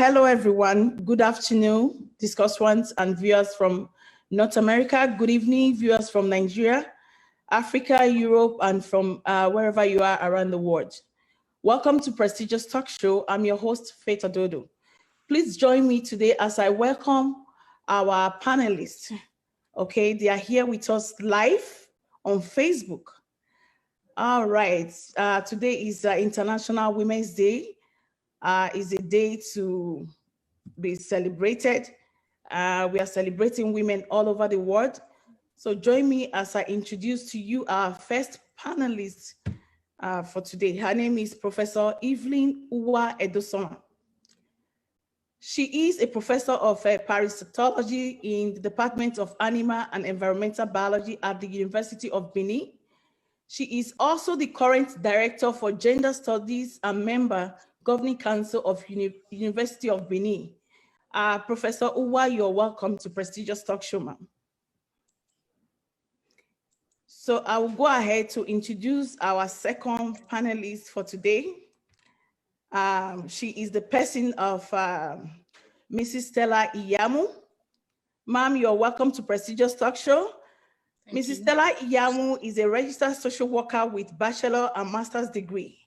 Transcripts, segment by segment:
Hello, everyone. Good afternoon, discussants and viewers from North America. Good evening, viewers from Nigeria, Africa, Europe, and from wherever you are around the world. Welcome to Prestigious Talk Show. I'm your host, Faith Ododo. Please join me today as I welcome our panelists. Okay, they are here with us live on Facebook. All right, today is International Women's Day. Is a day to be celebrated. We are celebrating women all over the world. So join me as I introduce to you our first panelist for today. Her name is Professor Evelyn Uwa Edosoma. She is a professor of parasitology in the Department of Animal and Environmental Biology at the University of Benin. She is also the current director for Gender Studies and member Governing Council of University of Benin. Professor Uwa, you're welcome to Prestigious Talk Show, ma'am. So I will go ahead to introduce our second panelist for today. She is the person of Mrs. Stella Iyamu. Ma'am, you're welcome to Prestigious Talk Show. Mrs. Stella Iyamu is a registered social worker with bachelor and master's degree.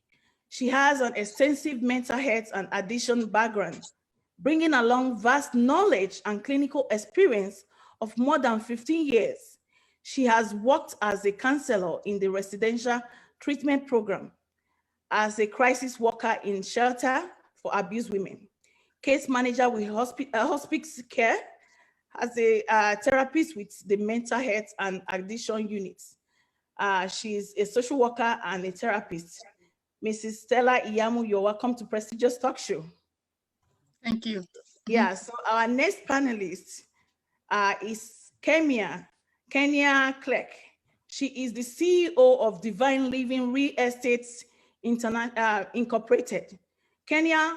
She has an extensive mental health and addiction background, bringing along vast knowledge and clinical experience of more than 15 years. She has worked as a counselor in the residential treatment program, as a crisis worker in shelter for abused women, case manager with hospice care, as a therapist with the mental health and addiction units. She is a social worker and a therapist. Mrs. Stella Iyamu, you're welcome to Prestigious Talk Show. Thank you. Yeah, so our next panelist is Kenya Clark. She is the CEO of Divine Living Real Estate Incorporated. Kenya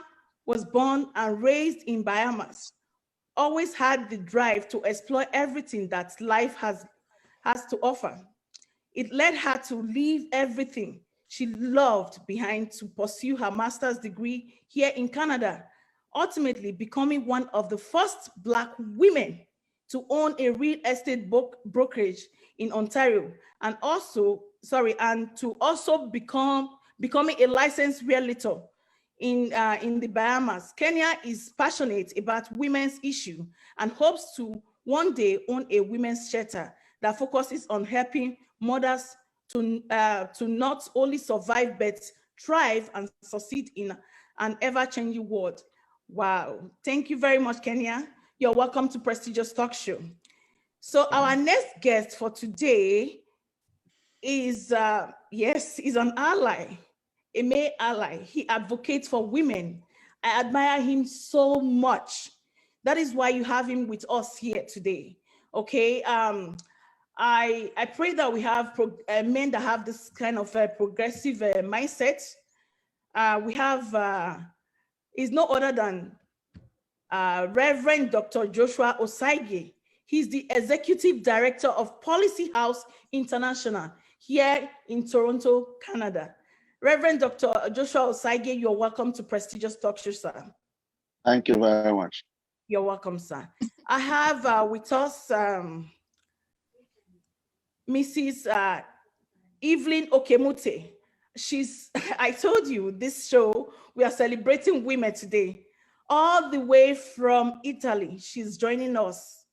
was born and raised in Bahamas, always had the drive to explore everything that life has to offer. It led her to leave everything she loved behind to pursue her master's degree here in Canada, ultimately becoming one of the first Black women to own a real estate brokerage in Ontario, and to also becoming a licensed realtor in the Bahamas. Kenya is passionate about women's issue and hopes to one day own a women's shelter that focuses on helping mothers to not only survive but thrive and succeed in an ever-changing world. Wow, thank you very much, Kenya. You're welcome to Prestigious Talk Show. So our next guest for today is an ally, a male ally. He advocates for women. I admire him so much. That is why you have him with us here today. Okay. I pray that we have men that have this kind of progressive mindset. We have is no other than Reverend Dr. Joshua Osagie. He's the Executive Director of Policy House International here in Toronto, Canada. Reverend Dr. Joshua Osagie, you're welcome to Prestigious Talk Show, sir. Thank you very much. You're welcome, sir. I have with us Mrs. Evelyn Okemute. I told you this show, we are celebrating women today, all the way from Italy. She's joining us.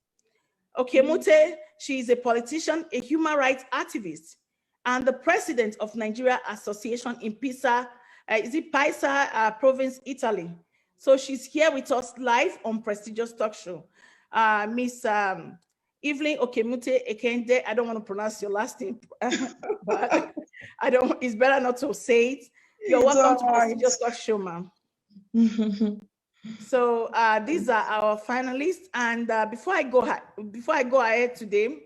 Okemute, she is a politician, a human rights activist, and the president of Nigeria Association in Pisa province, Italy. So she's here with us live on Prestigious Talk Show. Miss Evelyn Okemute Ekende, I don't want to pronounce your last name, but it's better not to say it. You're welcome to Prestigious Talk Show, ma'am. So these are our finalists. And before I go ahead today,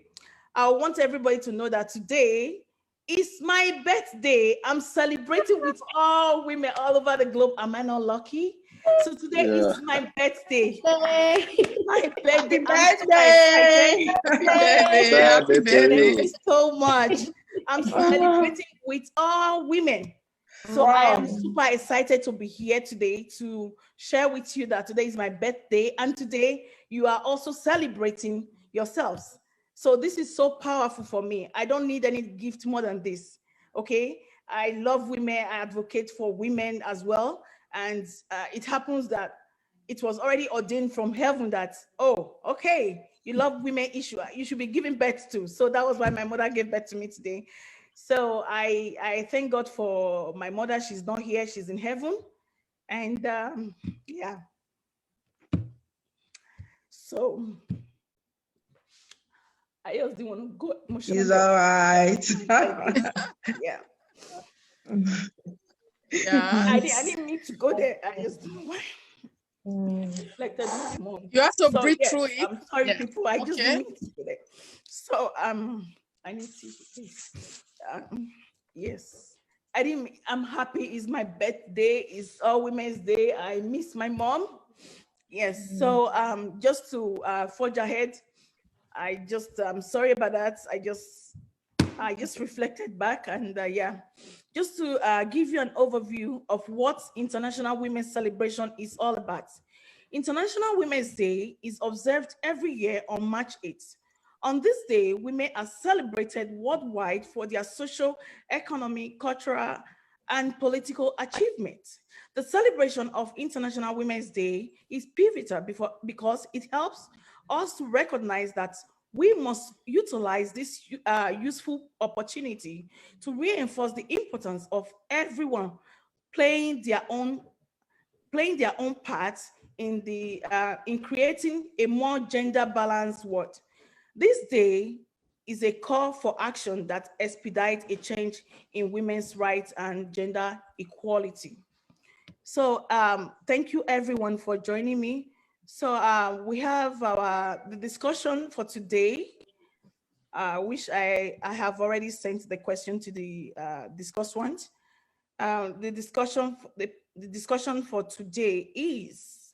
I want everybody to know that today is my birthday. I'm celebrating with all women all over the globe. Am I not lucky? So today is my birthday. My birthday. Thank you so much. I'm celebrating with all women. So I am super excited to be here today to share with you that today is my birthday and today you are also celebrating yourselves. So this is so powerful for me. I don't need any gift more than this. Okay. I love women. I advocate for women as well. And it happens that it was already ordained from heaven that, oh, okay, you love women issue. You should be giving birth to. So that was why my mother gave birth to me today. So I thank God for my mother. She's not here. She's in heaven. And yeah. So I just didn't want to go emotional. It's all right. Yeah. Yeah. I didn't mean to go there. I just don't know why. Reflected on my mom. You have to So breathe yes, through it. I'm sorry, Yeah. people. I just Okay. didn't mean to go there. So I need to please. Yes. I'm happy. It's my birthday. It's All Women's Day. I miss my mom. Yes. So just to forge ahead, I'm sorry about that. I just reflected back and yeah, just to give you an overview of what International Women's Celebration is all about. International Women's Day is observed every year on March 8th. On this day, women are celebrated worldwide for their social, economic, cultural, and political achievements. The celebration of International Women's Day is pivotal because it helps us to recognize that we must utilize this useful opportunity to reinforce the importance of everyone playing their own part in creating a more gender balanced world. This day is a call for action that expedites a change in women's rights and gender equality. So thank you everyone for joining me. So we have the discussion for today, which I have already sent the question to the discussant. The discussion for today is,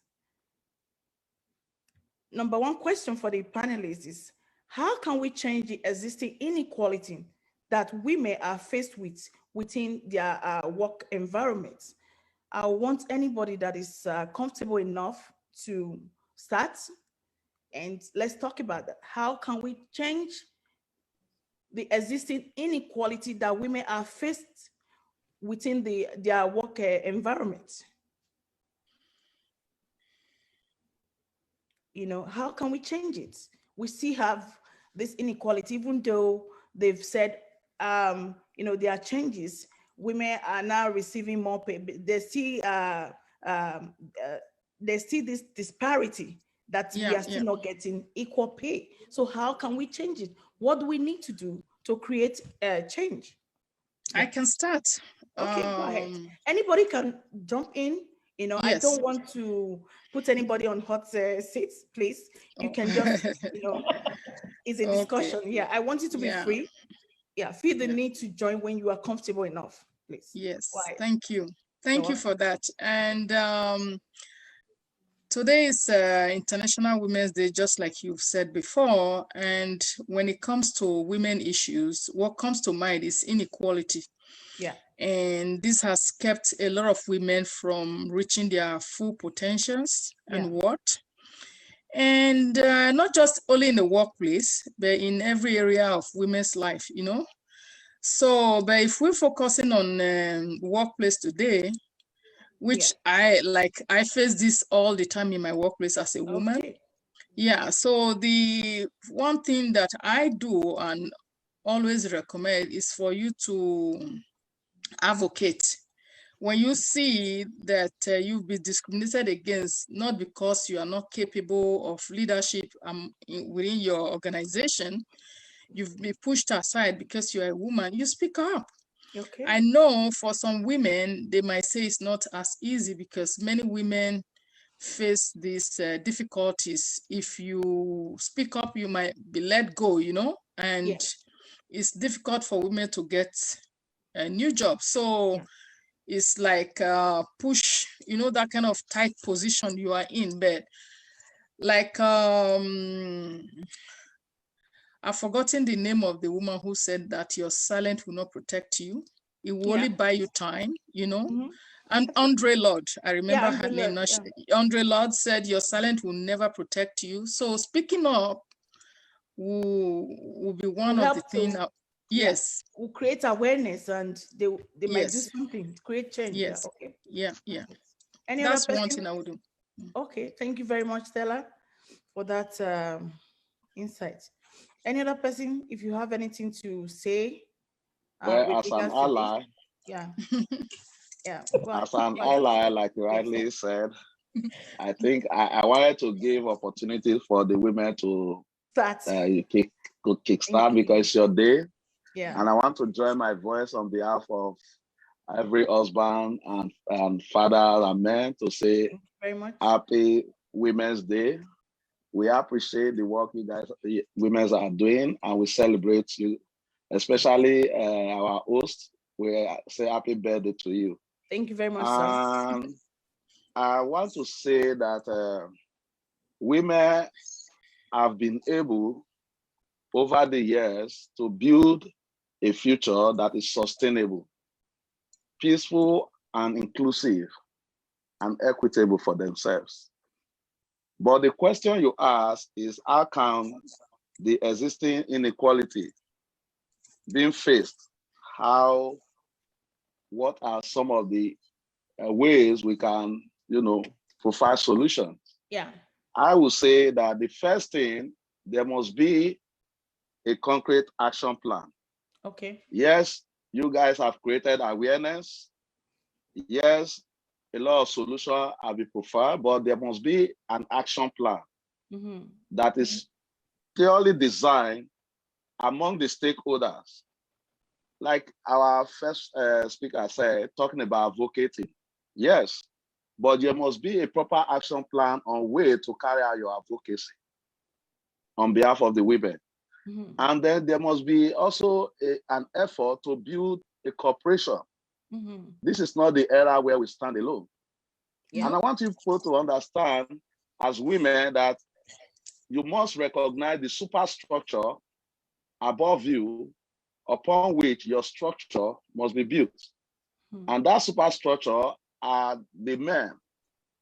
number one question for the panelists is, how can we change the existing inequality that women are faced with within their work environments? I want anybody that is comfortable enough to start, and let's talk about that. How can we change the existing inequality that women are faced within their work environment? You know, how can we change it? We still have this inequality, even though they've said, there are changes. Women are now receiving more pay. Um, there's still this disparity that we are still not getting equal pay. So how can we change it? What do we need to do to create a change? I can start. Okay, go ahead. Anybody can jump in. Yes. I don't want to put anybody on hot seats, please. You can just, it's a discussion. Okay. Yeah, I want you to be free. Yeah, feel the need to join when you are comfortable enough, please. Yes, thank you. Thank you for that. And today is International Women's Day, just like you've said before. And when it comes to women issues, what comes to mind is inequality. Yeah. And this has kept a lot of women from reaching their full potentials and worth. And not just only in the workplace, but in every area of women's life, So, but if we're focusing on workplace today, which I face this all the time in my workplace as a woman. Okay. Yeah, so the one thing that I do and always recommend is for you to advocate. When you see that you've been discriminated against, not because you are not capable of leadership within your organization, you've been pushed aside because you're a woman, you speak up. Okay. I know for some women, they might say it's not as easy because many women face these difficulties. If you speak up, you might be let go, and it's difficult for women to get a new job. So it's like push, that kind of tight position you are in. But like, I've forgotten the name of the woman who said that your silence will not protect you. It will only buy you time, you know. Mhm. And Andre Lord, I remember her Andre name. Lord, Andre Lord said, "Your silence will never protect you." So speaking up will be one of the things. Yes. Will create awareness, and they might do Yes. something to create change. Yes. Okay. Yeah. Any That's other person? one thing I would do. Okay, thank you very much, Stella, for that insight. Any other person, if you have anything to say Well, with as an regards to this? ally, Yeah. as an ally, like you rightly said, I think I wanted to give opportunity for the women to kickstart because it's your day. Yeah. And I want to join my voice on behalf of every husband and father and men to say very much. Happy Women's Day. We appreciate the work you guys, women are doing, and we celebrate you, especially our host. We say happy birthday to you. Thank you very much, and sir. I want to say that women have been able over the years to build a future that is sustainable, peaceful and inclusive, and equitable for themselves. But the question you ask is, how can the existing inequality being faced? What are some of the ways we can, provide solutions? Yeah. I would say that the first thing, there must be a concrete action plan. Okay. Yes, you guys have created awareness. Yes, a lot of solutions have been preferred, but there must be an action plan that is purely designed among the stakeholders. Like our first speaker said, talking about advocating. Yes, but there must be a proper action plan on way to carry out your advocacy on behalf of the women. And then there must be also an effort to build a corporation. This is not the era where we stand alone. Yeah. And I want you people to understand as women that you must recognize the superstructure above you upon which your structure must be built. And that superstructure are the men,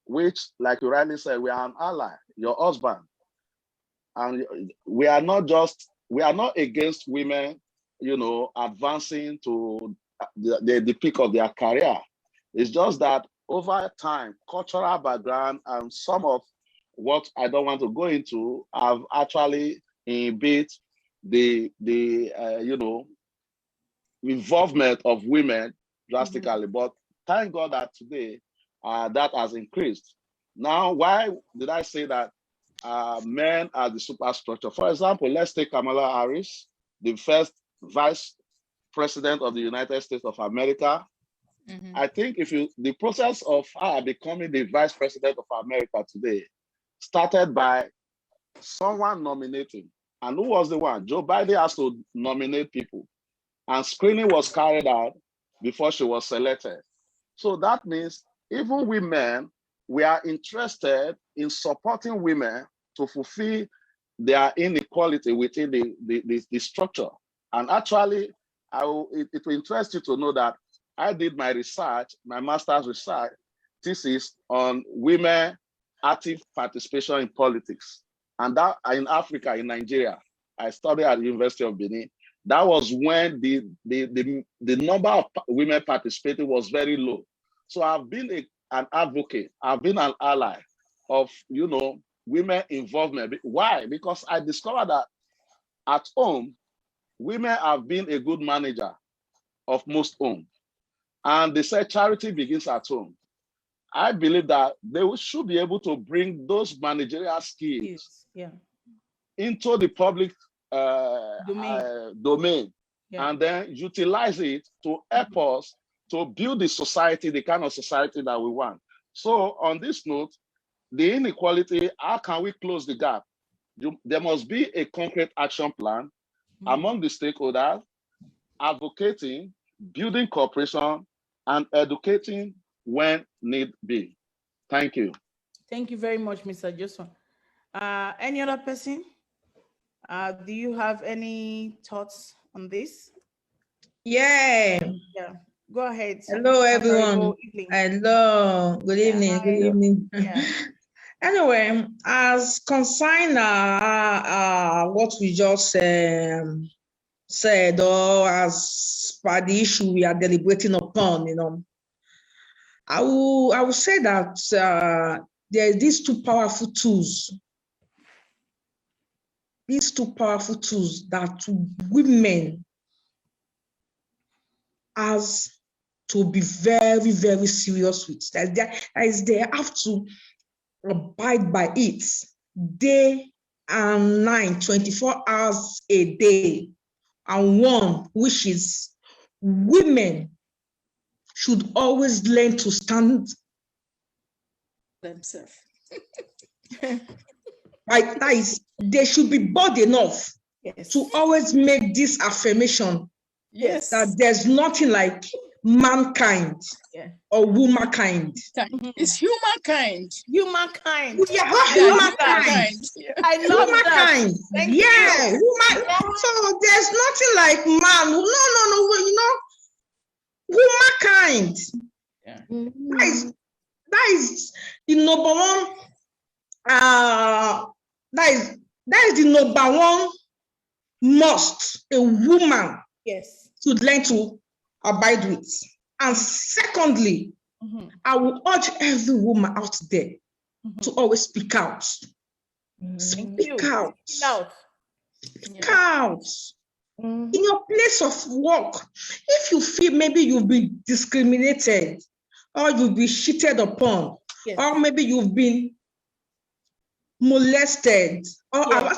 which, like you rightly said, we are an ally, your husband. And we are not against women, advancing to the peak of their career. It's just that over time, cultural background and some of what I don't want to go into have actually inhibited the involvement of women drastically. But thank God that today that has increased. Now, why did I say that men are the superstructure? For example, let's take Kamala Harris, the first vice president of the United States of America. I think the process of her becoming the vice president of America today started by someone nominating. And who was the one? Joe Biden has to nominate people. And screening was carried out before she was selected. So that means even women, we are interested in supporting women to fulfill their inequality within the structure. And actually, it will interest you to know that I did my research, my master's research thesis on women active participation in politics. And that in Africa, in Nigeria, I studied at the University of Benin. That was when the number of women participating was very low. So I've been an advocate. I've been an ally of, women involvement. Why? Because I discovered that at home, women have been a good manager of most homes. And they say charity begins at home. I believe that they should be able to bring those managerial skills into the public domain and then utilize it to help us to build the society, the kind of society that we want. So on this note, the inequality, how can we close the gap? There must be a concrete action plan among the stakeholders, advocating, building cooperation, and educating when need be. Thank you. Thank you very much, Mr. Joshua. Any other person? Do you have any thoughts on this? Yeah. Go ahead. Hello, everyone. Hello. Good evening. Hi. Good evening. Yeah. Anyway, as consign what we just said, or as per the issue we are deliberating upon, I will say that there are these two powerful tools. These two powerful tools that women has to be very, very serious with. They have to abide by it day and night, 24 hours a day. And one, which is women should always learn to stand themselves. Right, that is, they should be bold enough to always make this affirmation that there's nothing like mankind or womankind. It's humankind. Humankind. Yeah, humankind. I love humankind. That. Yeah, so there's nothing like man. No, humankind. Yeah. That is the number one. That is the number one must a woman should learn to abide with. And secondly, I will urge every woman out there to always speak out. Speak out. Speak out. In your place of work, if you feel maybe you've been discriminated, or you've been cheated upon, or maybe you've been molested, or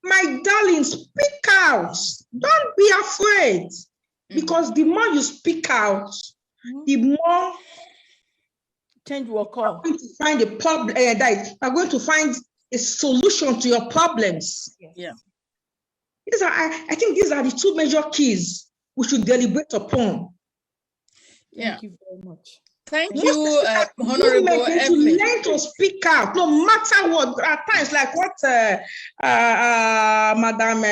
my darling, speak out. Don't be afraid. Because the more you speak out, the more change will occur. You're going to find a problem. You're going to find a solution to your problems. Yeah. I think these are the two major keys we should deliberate upon. Yeah. Thank you very much. Thank you, Honorable Evelyn. To learn to speak out, no matter what. At times, like what Madam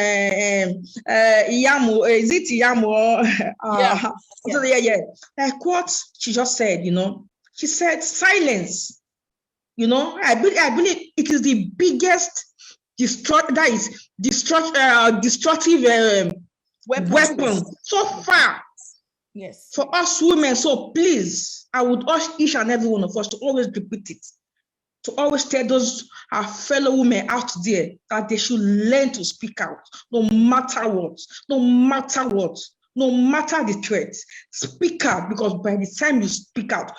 Iyamu, is it Iyamu? Yeah. Like what she just said, she said silence. I believe it is the biggest destructive weapon so far. Yes. For us women, so please, I would urge each and every one of us to always repeat it, to always tell those our fellow women out there that they should learn to speak out, no matter what, no matter the threat. Speak out, because by the time you speak out,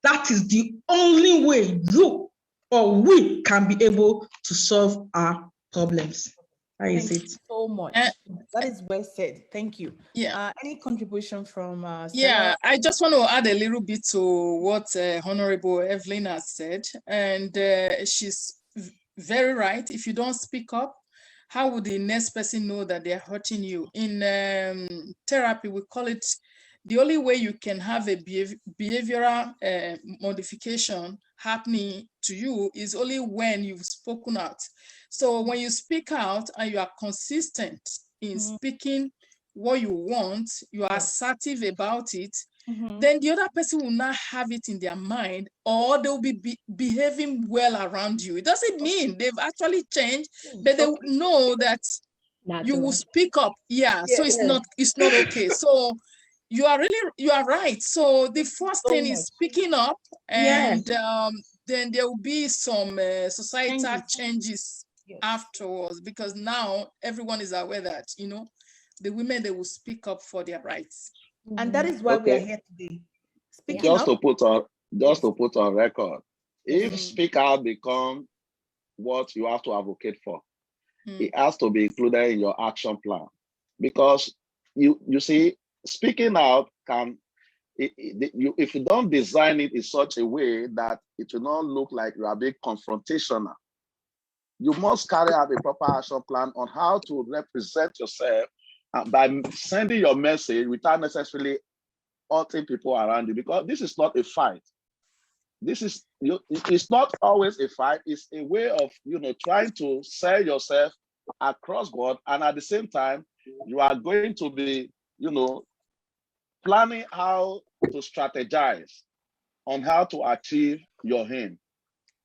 that is the only way you or we can be able to solve our problems. Thank you so much. That is well said. Thank you. Yeah. Any contribution from Sarah? Yeah, I just want to add a little bit to what Honorable Evelyn has said. And she's very right. If you don't speak up, how would the next person know that they're hurting you? In therapy, we call it, the only way you can have a behavioral modification happening to you is only when you've spoken out. So when you speak out and you are consistent in speaking what you want, you are assertive about it, then the other person will not have it in their mind, or they'll be behaving well around you. It doesn't mean they've actually changed, but they know that you will speak up. So it's not okay. So you are right. So the first thing is speaking up, and then there will be some societal changes afterwards, because now everyone is aware that the women, they will speak up for their rights. And that is why we are here today. Just to put on record, if speak out become what you have to advocate for, it has to be included in your action plan. Because you see, speaking out can, if you don't design it in such a way that it will not look like you are being confrontational, you must carry out a proper action plan on how to represent yourself by sending your message without necessarily hurting people around you. Because this is not a fight. It's not always a fight. It's a way of trying to sell yourself across God, and at the same time, you are going to be planning how to strategize on how to achieve your aim.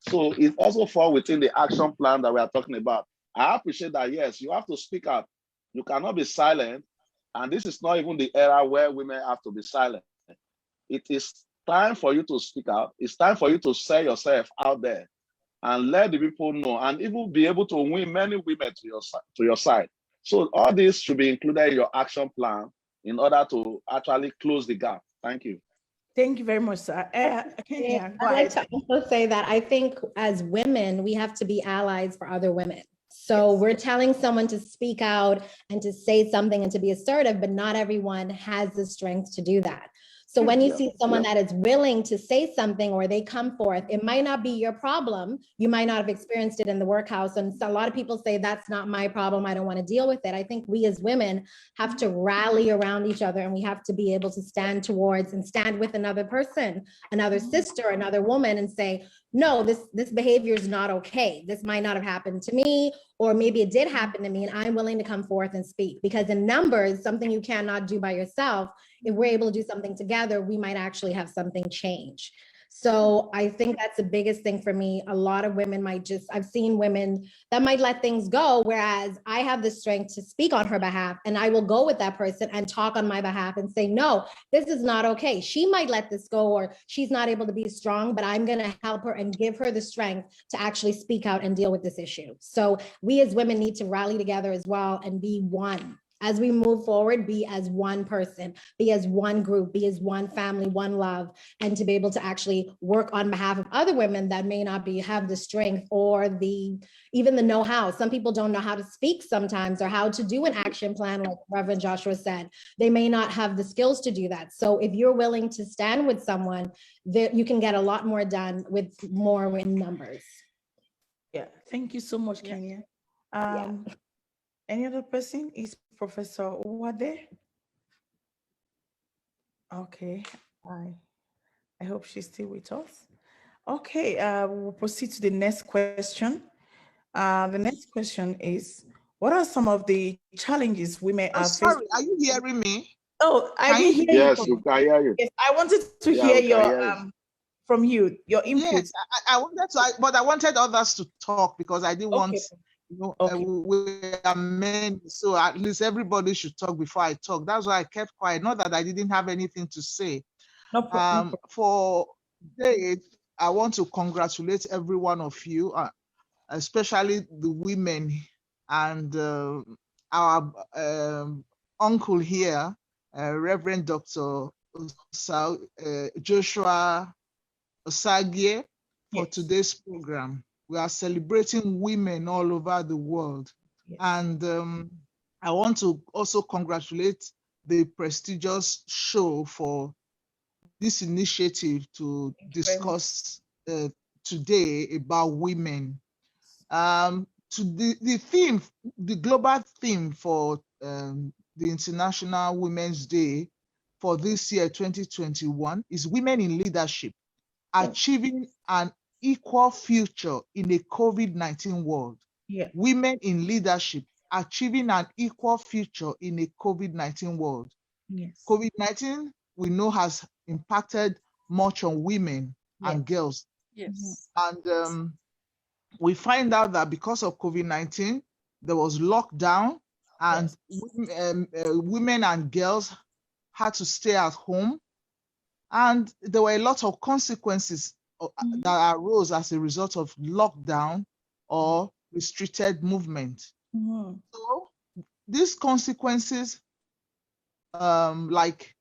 So it also falls within the action plan that we are talking about. I appreciate that, yes, you have to speak up. You cannot be silent. And this is not even the era where women have to be silent. It is time for you to speak out. It's time for you to sell yourself out there and let the people know, and even be able to win many women to your side. So all this should be included in your action plan in order to actually close the gap. Thank you. Thank you very much, sir. Kenya, I'd like to also say that I think as women, we have to be allies for other women. So we're telling someone to speak out and to say something and to be assertive, but not everyone has the strength to do that. So when you see someone that is willing to say something or they come forth, it might not be your problem. You might not have experienced it in the workhouse. And so a lot of people say, that's not my problem. I don't want to deal with it. I think we as women have to rally around each other, and we have to be able to stand towards and stand with another person, another sister, another woman, and say, no, this behavior is not okay. This might not have happened to me, or maybe it did happen to me, and I'm willing to come forth and speak. Because in numbers, something you cannot do by yourself, if we're able to do something together, we might actually have something change. So I think that's the biggest thing for me. A lot of women I've seen women that might let things go, whereas I have the strength to speak on her behalf, and I will go with that person and talk on my behalf and say, no, this is not okay. She might let this go, or she's not able to be strong, but I'm going to help her and give her the strength to actually speak out and deal with this issue. So we as women need to rally together as well and be one. As we move forward, be as one person, be as one group, be as one family, one love, and to be able to actually work on behalf of other women that may not have the strength or even the know-how. Some people don't know how to speak sometimes, or how to do an action plan, like Reverend Joshua said. They may not have the skills to do that. So if you're willing to stand with someone, you can get a lot more done with more in numbers. Yeah, thank you so much, Kenya. Any other person? Is Professor Owade? Okay, I hope she's still with us. Okay, we'll proceed to the next question. The next question is, what are some of the challenges women are facing? Sorry, are you hearing me? Oh, I didn't hear you. Yes, we can hear you. Yes, I wanted to hear from you, your input. Yes, I wanted to, but I wanted others to talk because I didn't want, we are men, so at least everybody should talk before I talk. That's why I kept quiet. Not that I didn't have anything to say. No problem. For today, I want to congratulate every one of you, especially the women and our uncle here, Reverend Dr. Joshua Osagie, for today's program. We are celebrating women all over the world. And I want to also congratulate the prestigious show for this initiative to discuss today about women. To the theme, the global theme for the International Women's Day for this year, 2021, is Women in Leadership, Achieving an Equal Future in a COVID-19 World. Women in Leadership, Achieving an Equal Future in a COVID-19 World. COVID-19, we know, has impacted much on women and girls. And we find out that because of COVID-19, there was lockdown, and women and girls had to stay at home. And there were a lot of consequences that arose as a result of lockdown or restricted movement. So these consequences, like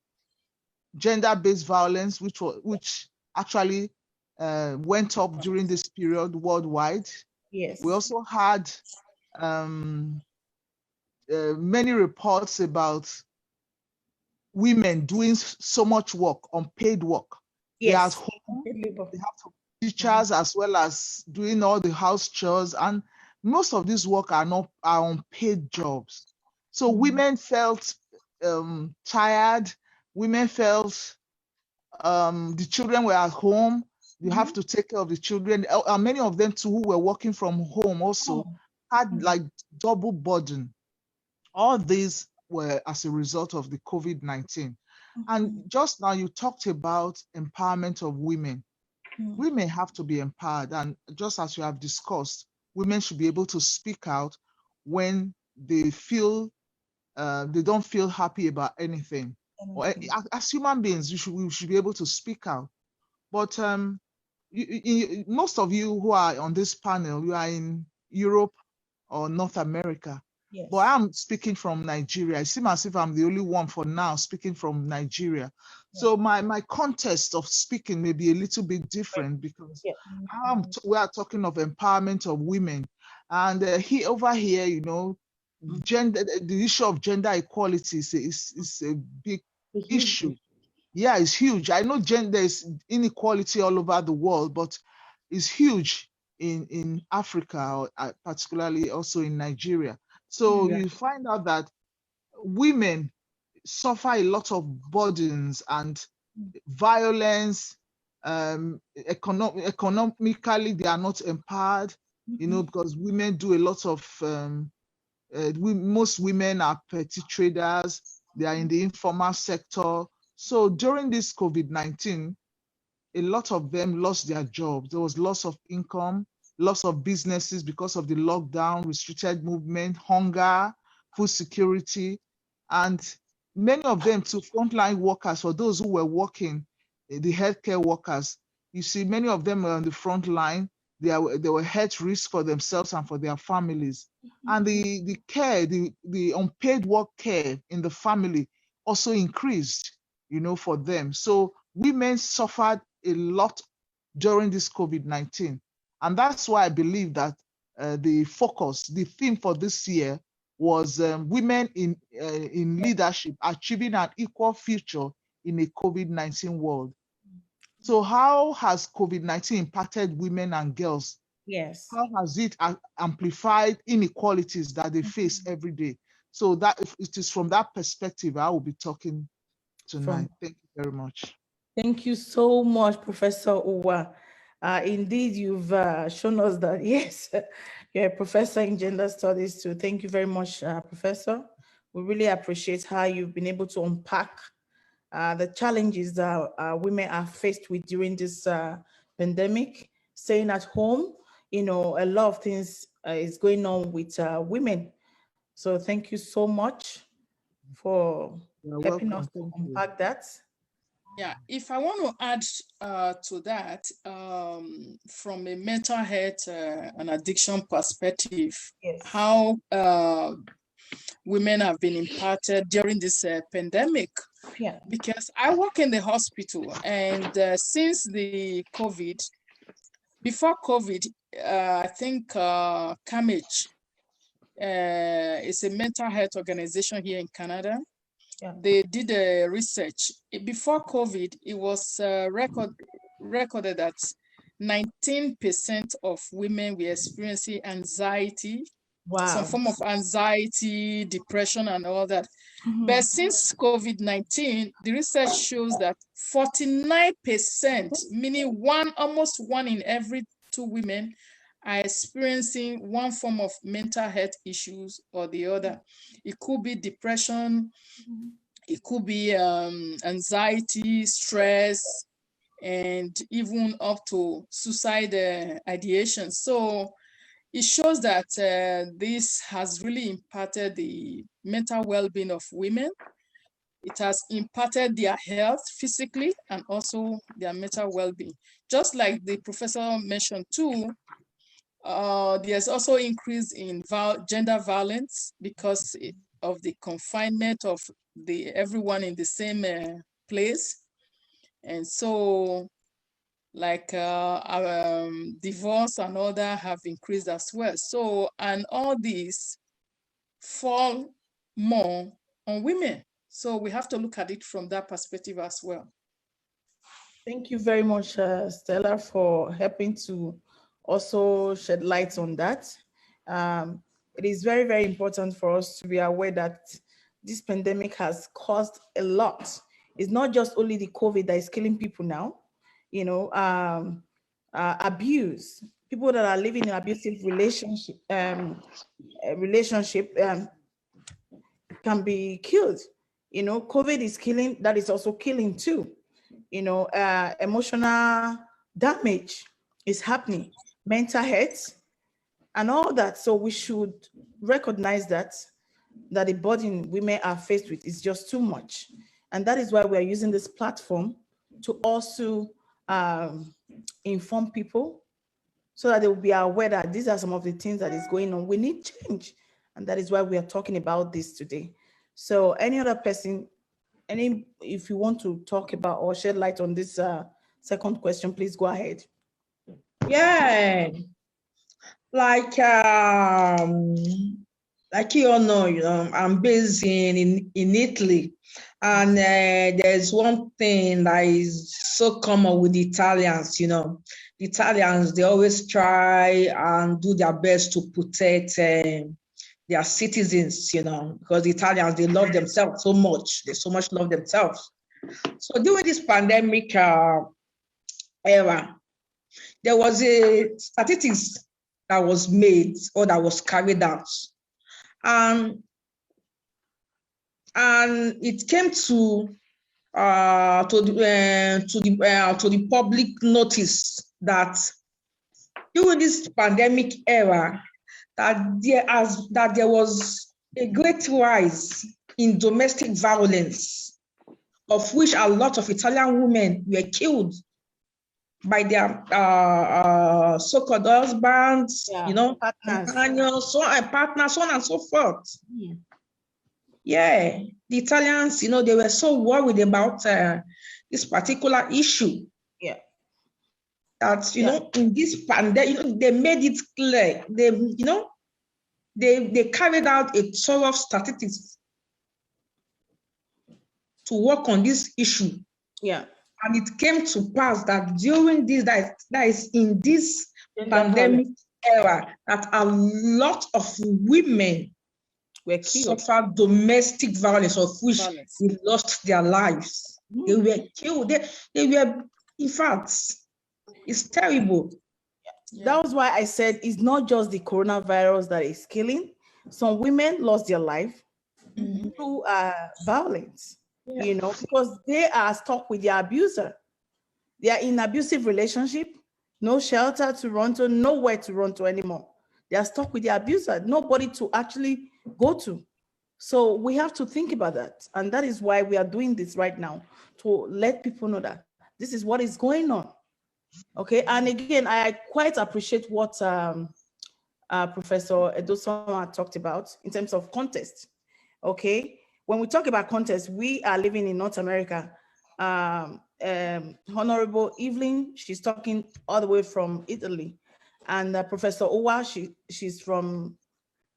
gender-based violence, which actually went up during this period worldwide. We also had many reports about women doing so much work, unpaid work. They're at home, they have to teachers as well as doing all the house chores, and most of this work are unpaid jobs. So women felt tired. Women felt the children were at home. You have to take care of the children. And many of them too, who were working from home, also had like double burden. All these were as a result of the COVID-19. And just now you talked about empowerment of women. Women have to be empowered, and just as you have discussed, women should be able to speak out when they feel they don't feel happy about anything. Or as human beings, we should be able to speak out. But most of you who are on this panel, you are in Europe or North America. Yes. But I'm speaking from Nigeria. It seems as if I'm the only one for now speaking from Nigeria. Yeah. So my context of speaking may be a little bit different because we are talking of empowerment of women. And over here, you know, the issue of gender equality is a big issue. Yeah, it's huge. I know gender is inequality all over the world, but it's huge in Africa, or particularly also in Nigeria. So you find out that women suffer a lot of burdens and violence. Economically, they are not empowered, you know, because women do a lot of, most women are petty traders. They are in the informal sector. So during this COVID-19, a lot of them lost their jobs. There was loss of income, loss of businesses because of the lockdown, restricted movement, hunger, food security, and many of them to frontline workers, for those who were working, the healthcare workers. You see, many of them were on the front line. They were health risk for themselves and for their families. And the care, the unpaid work care in the family also increased, you know, for them. So women suffered a lot during this COVID-19. And that's why I believe that the theme for this year was women in leadership, achieving an equal future in a COVID-19 world. So how has COVID-19 impacted women and girls? Yes. How has it amplified inequalities that they face every day? So that it is from that perspective I will be talking tonight. Thank you very much. Thank you so much, Professor Uwa. Indeed, you've shown us that, yes, you're a professor in gender studies too. Thank you very much, Professor. We really appreciate how you've been able to unpack the challenges that women are faced with during this pandemic, staying at home. You know, a lot of things is going on with women. So thank you so much for helping us to unpack that. Yeah, if I want to add to that, from a mental health and addiction perspective, how women have been impacted during this pandemic. Yeah. Because I work in the hospital, and since the COVID, before COVID, I think CAMH is a mental health organization here in Canada. Yeah. They did a research. Before COVID, it was recorded that 19% of women were experiencing anxiety, some form of anxiety, depression, and all that. But since COVID-19, the research shows that 49%, meaning almost one in every 2 women, are experiencing one form of mental health issues or the other. It could be depression, it could be anxiety, stress, and even up to suicide ideation. So it shows that this has really impacted the mental well-being of women. It has impacted their health physically and also their mental well-being. Just like the professor mentioned too, there's also increase in gender violence because of the confinement of everyone in the same place. And so like divorce and all that have increased as well. So, and all these fall more on women. So we have to look at it from that perspective as well. Thank you very much, Stella, for helping to also shed light on that. It is very, very important for us to be aware that this pandemic has caused a lot. It's not just only the COVID that is killing people now, you know, abuse. People that are living in abusive relationship can be killed, You know, COVID is killing, that is also killing too. You know, emotional damage is happening, mental health, and all that. So we should recognize that the burden women are faced with is just too much. And that is why we are using this platform to also inform people so that they will be aware that these are some of the things that is going on. We need change. And that is why we are talking about this today. So any other person, if you want to talk about or shed light on this second question, please go ahead. Yeah, like you all know, I'm based in Italy, and there's one thing that is so common with the Italians. The Italians, they always try and do their best to protect their citizens, because the Italians, they love themselves so much. They so much love themselves. So during this pandemic era, there was a statistics that was made or that was carried out. And it came to the public notice that during this pandemic era, that there was a great rise in domestic violence, of which a lot of Italian women were killed by their so-called husbands, companions, partners, so on and so forth. Yeah, the Italians, they were so worried about this particular issue. Yeah. That, in this pandemic, they made it clear. They carried out a thorough statistics to work on this issue. Yeah. And it came to pass that during this, that is in this pandemic era, that a lot of women were killed. Suffered domestic violence, of which they lost their lives. They were killed. They were, in fact, it's terrible. Yeah. That was why I said it's not just the coronavirus that is killing. Some women lost their life through violence, because they are stuck with their abuser. They are in abusive relationship, no shelter to run to, nowhere to run to anymore. They are stuck with their abuser, nobody to actually go to. So we have to think about that. And that is why we are doing this right now, to let people know that this is what is going on. Okay. And again, I quite appreciate what Professor Edosoma talked about in terms of context. Okay. When we talk about context, we are living in North America. Honorable Evelyn, she's talking all the way from Italy. And Professor Owa, she's from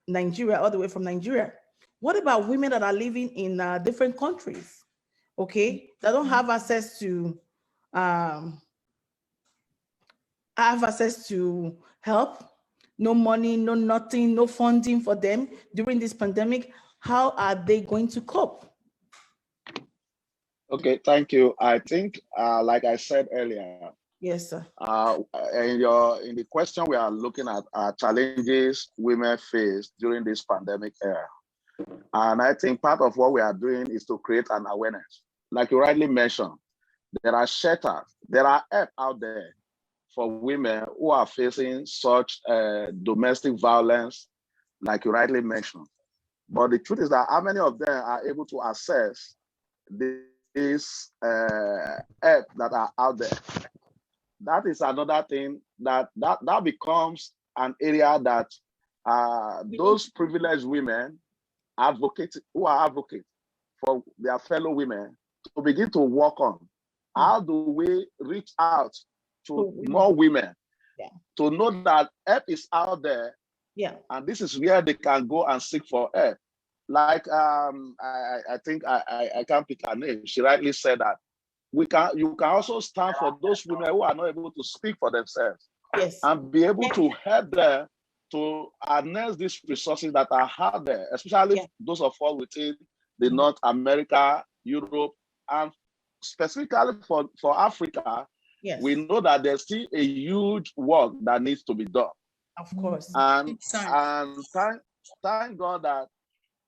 Nigeria, all the way from Nigeria. What about women that are living in different countries, okay, that don't have access to help, no money, no nothing, no funding for them during this pandemic? How are they going to cope? Okay, thank you. I think, like I said earlier, yes, sir. In the question, we are looking at challenges women face during this pandemic era. And I think part of what we are doing is to create an awareness. Like you rightly mentioned, there are shelters, there are apps out there for women who are facing such domestic violence, like you rightly mentioned. But the truth is that how many of them are able to access these apps that are out there? That is another thing that becomes an area that those privileged women who are advocates for their fellow women to begin to work on. How do we reach out to more women to know that help is out there? Yeah. And this is where they can go and seek for help. Like I think I can't pick her name. She rightly said that you can also stand for those women who are not able to speak for themselves. Yes. And be able to help them to harness these resources that are out there, especially those of us within the North America, Europe, and specifically for Africa. Yes. We know that there's still a huge work that needs to be done. Of course. And thank God that,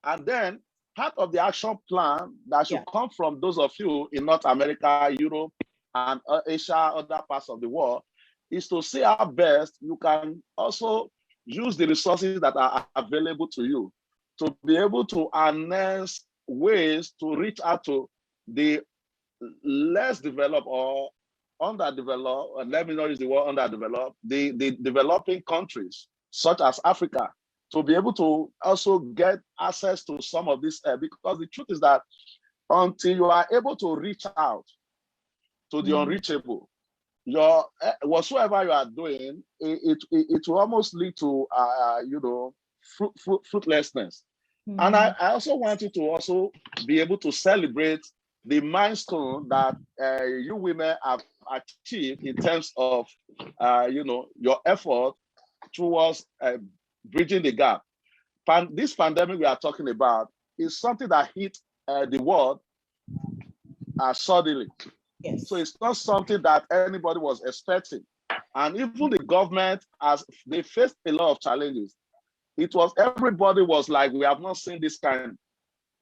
and then part of the action plan that should come from those of you in North America, Europe, and Asia, other parts of the world, is to see how best you can also use the resources that are available to you to be able to harness ways to reach out to the less developed or underdeveloped, and let me not use the word underdeveloped, the developing countries, such as Africa, to be able to also get access to some of this, because the truth is that until you are able to reach out to the unreachable, your whatsoever you are doing, it will almost lead to fruitlessness. And I also want you to also be able to celebrate the milestone that you women have achieved in terms of your effort towards bridging the gap. This pandemic we are talking about is something that hit the world suddenly. Yes. So it's not something that anybody was expecting. And even the government, as they faced a lot of challenges, everybody was like, we have not seen this kind.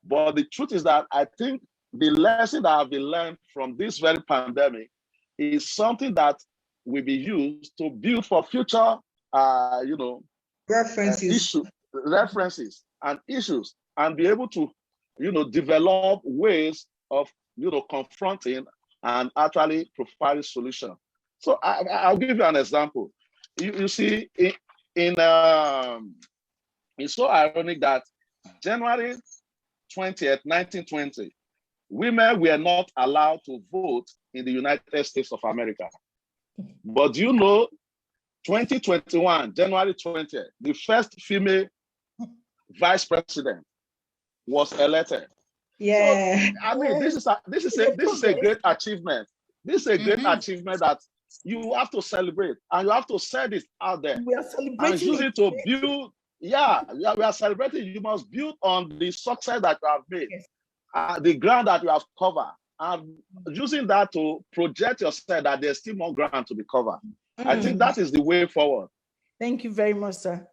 But the truth is that I think the lesson that have been learned from this very pandemic is something that will be used to build for future, references and issues, and be able to, develop ways of, confronting and actually providing solution. So I'll give you an example. You see, it's so ironic that January 20th, 1920, women were not allowed to vote in the United States of America. But 2021, January 20th, the first female vice president was elected. Yeah. So, I mean, this is a great achievement. This is a great achievement that you have to celebrate, and you have to set it out there. We are celebrating. And use it to build. Yeah, we are celebrating. You must build on the success that you have made, the ground that you have covered, and using that to project yourself that there's still more ground to be covered. I think that is the way forward. Thank you very much, sir.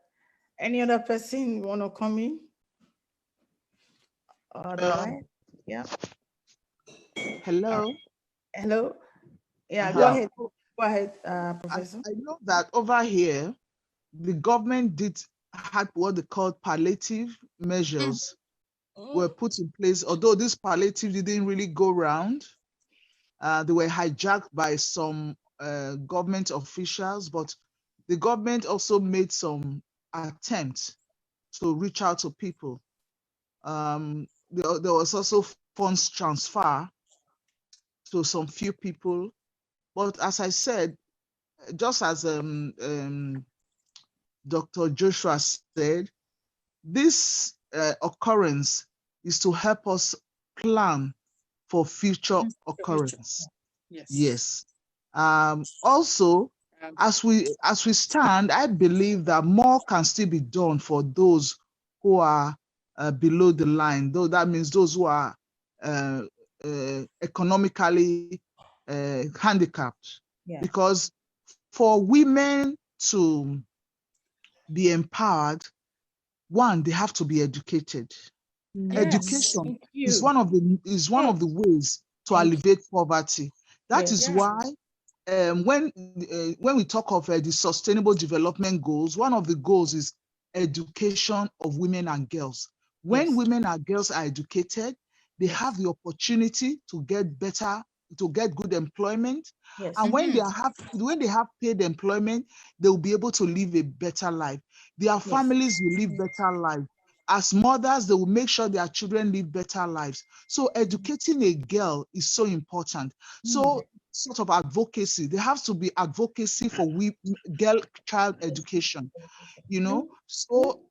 Any other person want to come in? Yeah. Hello. Hello. Yeah, go ahead. Go ahead, Professor. I know that over here, the government had what they called palliative measures were put in place. Although this palliative didn't really go round, they were hijacked by some government officials, but the government also made some attempts to reach out to people. There was also funds transfer to some few people. But as I said, just as Dr. Joshua said, this occurrence is to help us plan for future occurrence. Yes. Also, as we stand, I believe that more can still be done for those who are below the line. Though that means those who are economically handicapped. Yeah. Because for women to be empowered, one, they have to be educated. Yes. Education is one of the ways to alleviate poverty. That is why when we talk of the Sustainable Development Goals, one of the goals is education of women and girls. When women and girls are educated, they have the opportunity to get good employment. Yes. And when they have paid employment, they will be able to live a better life. Their families will live better lives. As mothers, they will make sure their children live better lives. So educating a girl is so important. So sort of advocacy, there has to be advocacy for child education, So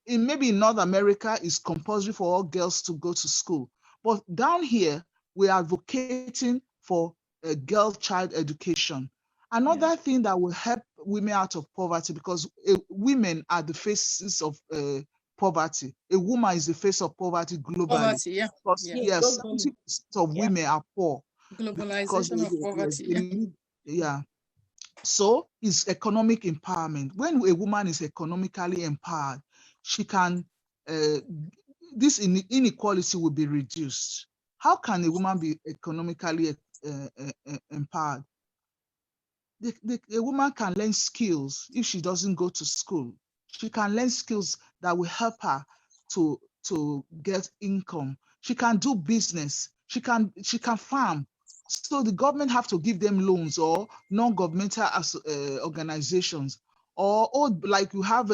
maybe in North America, it's compulsory for all girls to go to school. But down here, we're advocating for child education. Another thing that will help women out of poverty, because women are the faces of poverty. A woman is the face of poverty globally. Poverty, because, yes, 70% of women are poor. Globalization of poverty. So it's economic empowerment. When a woman is economically empowered, she can this inequality will be reduced. How can a woman be economically empowered? A woman can learn skills if she doesn't go to school. She can learn skills that will help her to get income. She can do business. She can farm. So the government have to give them loans, or non-governmental organizations, or like you have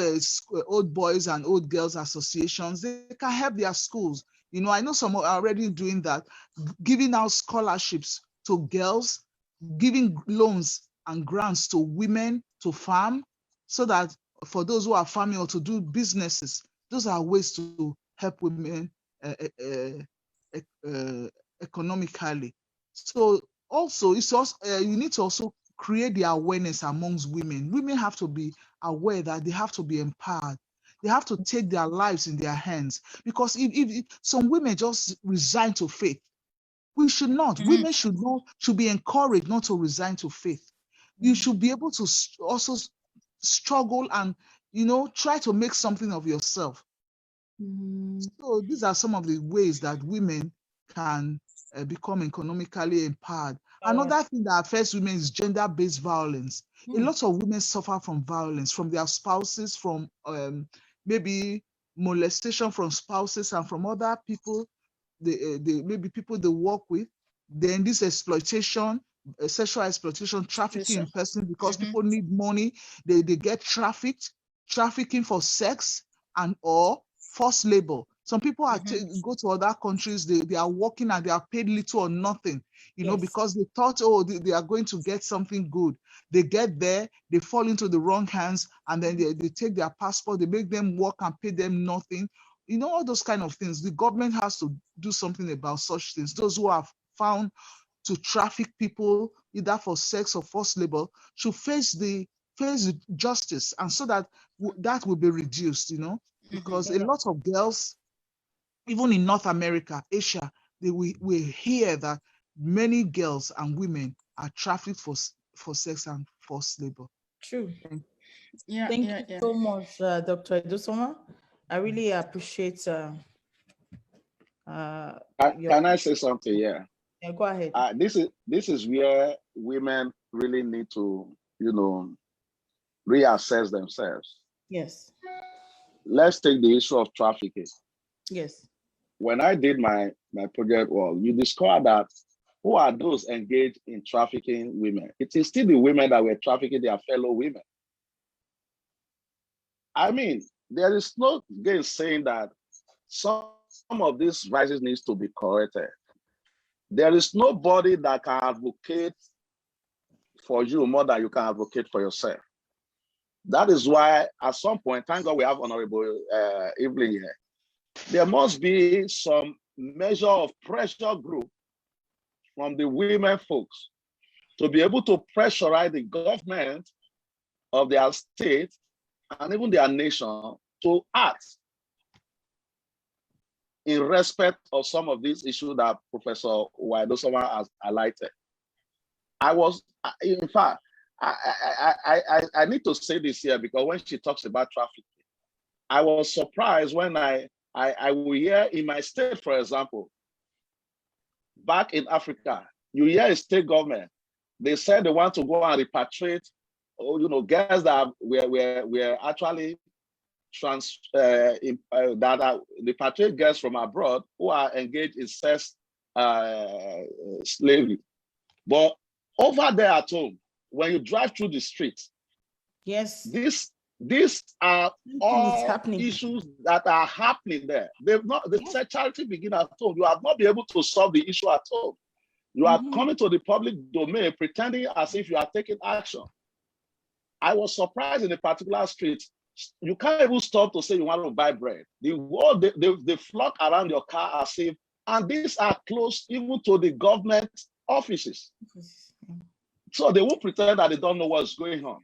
old boys and old girls associations. They can help their schools. You know, I know some are already doing that, giving out scholarships to girls, giving loans and grants to women to farm, so that for those who are farming or to do businesses, those are ways to help women economically. So also, it's also you need to also create the awareness amongst women. Women have to be aware that they have to be empowered. They have to take their lives in their hands, because if some women just resign to faith, we should not. Women should be encouraged not to resign to faith. You should be able to also struggle and, you know, try to make something of yourself. So these are some of the ways that women can become economically empowered. Another thing that affects women is gender-based violence. A lot of women suffer from violence from their spouses, from maybe molestation from spouses and from other people, maybe people they work with. Then this exploitation, sexual exploitation, trafficking in person, because people need money. They get trafficking for sex and or forced labor. Some people are go to other countries, they are working and they are paid little or nothing, you know, because they thought, oh, they are going to get something good. They get there, they fall into the wrong hands, and then they take their passport, they make them work and pay them nothing. You know, all those kind of things. The government has to do something about such things. Those who are found to traffic people, either for sex or forced labor, should face justice, and so that that will be reduced, you know, because a lot of girls, even in North America, Asia, we hear that many girls and women are trafficked for sex and forced labor. True. Thank you so much, Dr. Edosoma. I really appreciate. Can I say something? Yeah. Yeah, go ahead. This is where women really need to, you know, reassess themselves. Yes. Let's take the issue of trafficking. Yes. When I did my project, well, you discover that who are those engaged in trafficking women? It is still the women that were trafficking their fellow women. I mean, there is no again saying that some of these vices needs to be corrected. There is nobody that can advocate for you more than you can advocate for yourself. That is why at some point, thank God we have Honorable Evelyn here, there must be some measure of pressure group from the women folks to be able to pressurize the government of their state and even their nation to act in respect of some of these issues that Professor Edosoma has highlighted. In fact, I need to say this here, because when she talks about trafficking, I was surprised when I will hear in my state, for example, back in Africa, you hear a state government, they said they want to go and repatriate, you know, girls that were actually repatriate girls from abroad who are engaged in sex slavery. But over there at home, when you drive through the streets, yes, these are all issues that are happening there. They've not. They said charity begin at home. You have not been able to solve the issue at home. You are coming to the public domain pretending as if you are taking action. I was surprised in a particular street. You can't even stop to say you want to buy bread. They flock around your car as if, and these are close even to the government offices. So they will pretend that they don't know what's going on.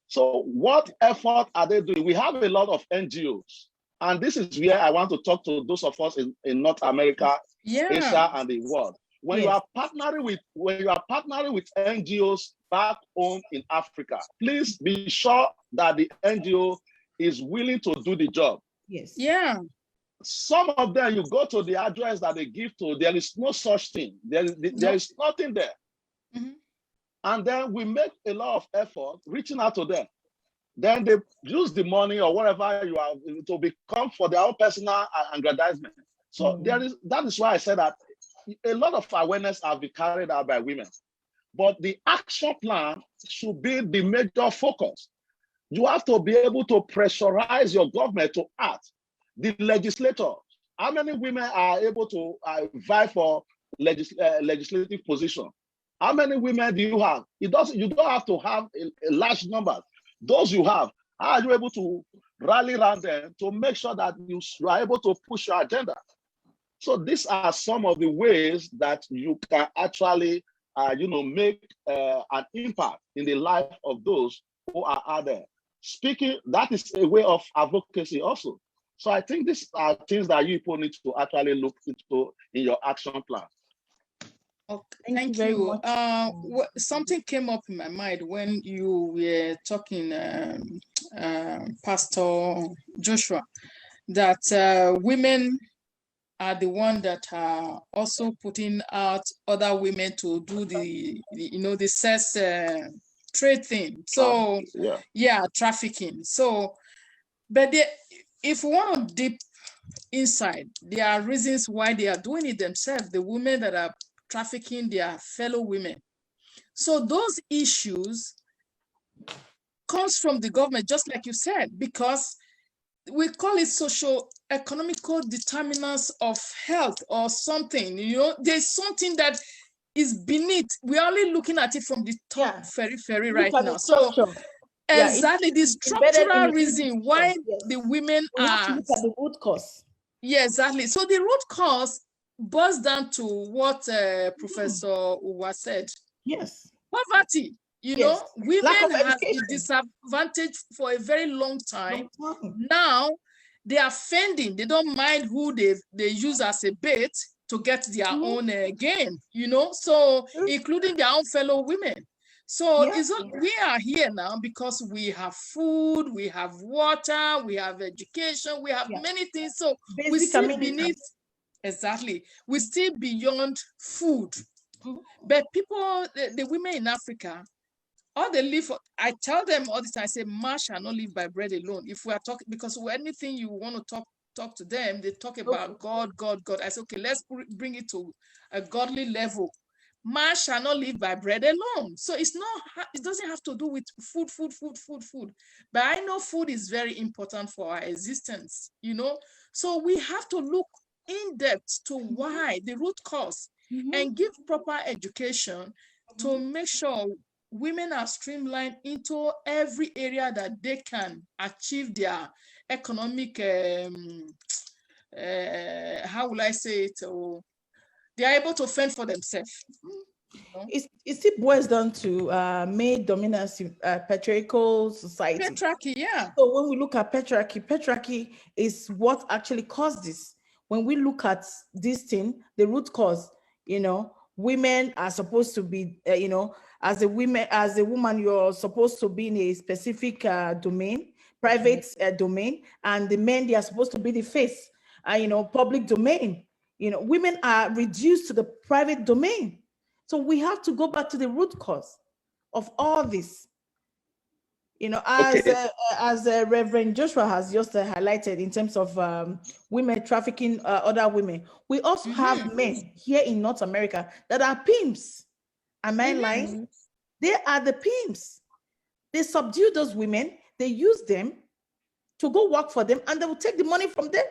So what effort are they doing? We have a lot of NGOs. And this is where I want to talk to those of us in North America, Asia, and the world. When you are partnering with NGOs back home in Africa, please be sure that the NGO is willing to do the job. Yes. Yeah. some of them, you go to the address that they give to, there is no such thing. There is nothing there. Mm-hmm. And then we make a lot of effort reaching out to them. Then they use the money or whatever you have to become for their own personal aggrandizement. So that is why I said that a lot of awareness have been carried out by women. But the action plan should be the major focus. You have to be able to pressurize your government to act. The legislator, how many women are able to vie for legislative position? How many women do you have? You don't have to have a large number. Those you have, how are you able to rally around them to make sure that you are able to push your agenda? So these are some of the ways that you can actually, make an impact in the life of those who are out there. Speaking, that is a way of advocacy also. So I think these are things that you people need to actually look into in your action plan. Okay, thank you. Something came up in my mind when you were talking, Pastor Joshua, that women are the one that are also putting out other women to do the sex trade thing. So trafficking. So, but if we want to deep inside, there are reasons why they are doing it themselves. The women that are trafficking their fellow women. So those issues comes from the government, just like you said, because we call it socio-economical determinants of health or something. There's something that is beneath. We're only looking at it from the top very right now. So exactly the structural reason why the women are. Look at the root cause. Yeah, exactly. So the root cause boils down to what Professor Uwa said. Yes. Poverty. Women have been disadvantaged for a very long time. Now they are fending. They don't mind who they use as a bait to get their own gain, so including their own fellow women. So we are here now because we have food, we have water, we have education, we have many things. So we still beneath, we still beyond food. But people, the women in Africa, all they live for, I tell them all the time, I say, man shall not live by bread alone. If we are talking, because anything you want to talk to them, they talk about God. I say, okay, let's bring it to a godly level. Man shall not live by bread alone. So it doesn't have to do with food. But I know food is very important for our existence, So we have to look in depth to why, the root cause, and give proper education to make sure women are streamlined into every area that they can achieve their economic, how will I say it? They are able to fend for themselves. It still boils down to male dominance, patriarchal society. Patriarchy, yeah. So when we look at patriarchy is what actually caused this. When we look at this thing, the root cause, women are supposed to be, as a woman, you're supposed to be in a specific domain, private domain, and the men, they are supposed to be the face, public domain. Women are reduced to the private domain. So we have to go back to the root cause of all this. As Reverend Joshua has just highlighted in terms of women trafficking other women, we also have men here in North America that are pimps. Am I lying? They are the pimps. They subdue those women, they use them to go work for them, and they will take the money from them.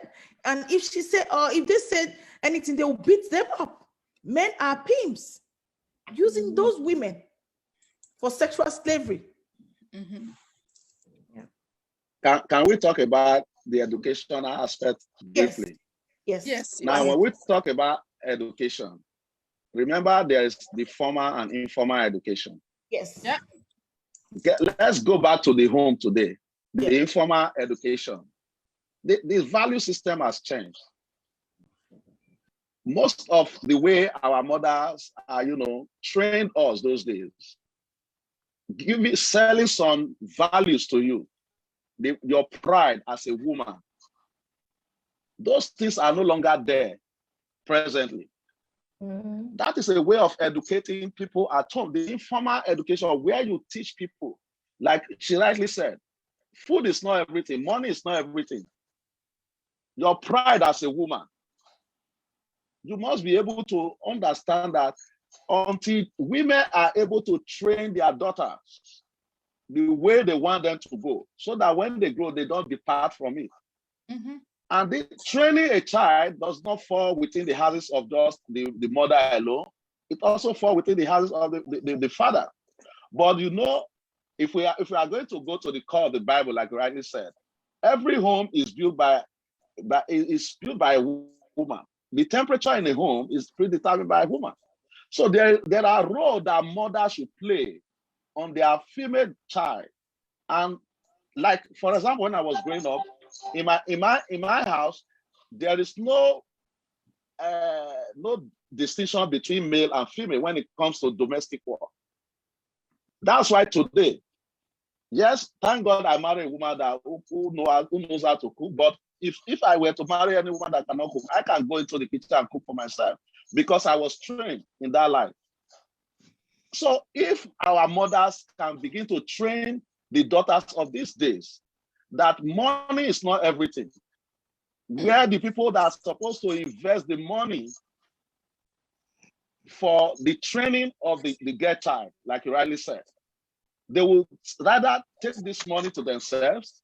And if they said anything, they will beat them up. Men are pimps using those women for sexual slavery. Can we talk about the educational aspect briefly? Yes. Now, when we talk about education, remember there is the formal and informal education. Yes. Yeah. Let's go back to the home today. The informal education. The value system has changed. Most of the way our mothers are, trained us those days, selling some values to you, your pride as a woman. Those things are no longer there presently. That is a way of educating people at home. The informal education where you teach people, like she rightly said, food is not everything, money is not everything. Your pride as a woman, you must be able to understand that until women are able to train their daughters the way they want them to go, so that when they grow, they don't depart from it. And training a child does not fall within the houses of just the mother alone. It also falls within the houses of the father. But you know, if we are going to go to the core of the Bible, like you rightly said, every home is built by a woman. The temperature in a home is predetermined by a woman. So there are roles that mothers should play on their female child. And like, for example, when I was growing up, in my house, there is no distinction between male and female when it comes to domestic work. That's why today, yes, thank God I married a woman that who knows how to cook. But if I were to marry any woman that cannot cook, I can go into the kitchen and cook for myself because I was trained in that life. So if our mothers can begin to train the daughters of these days that money is not everything, where the people that are supposed to invest the money for the training of the girl child, like you rightly said, they will rather take this money to themselves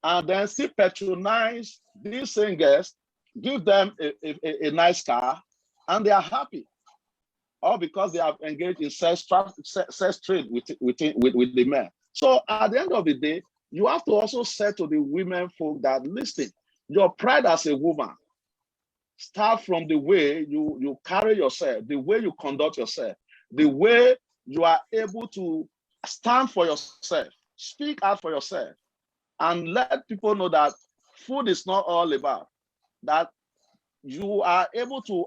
and then still patronize these same girls, give them a nice car, and they are happy. All because they have engaged in sex trade with the men. So at the end of the day, you have to also say to the women folk that, listen, your pride as a woman start from the way you carry yourself, the way you conduct yourself, the way you are able to stand for yourself, speak out for yourself, and let people know that food is not all about that. You are able to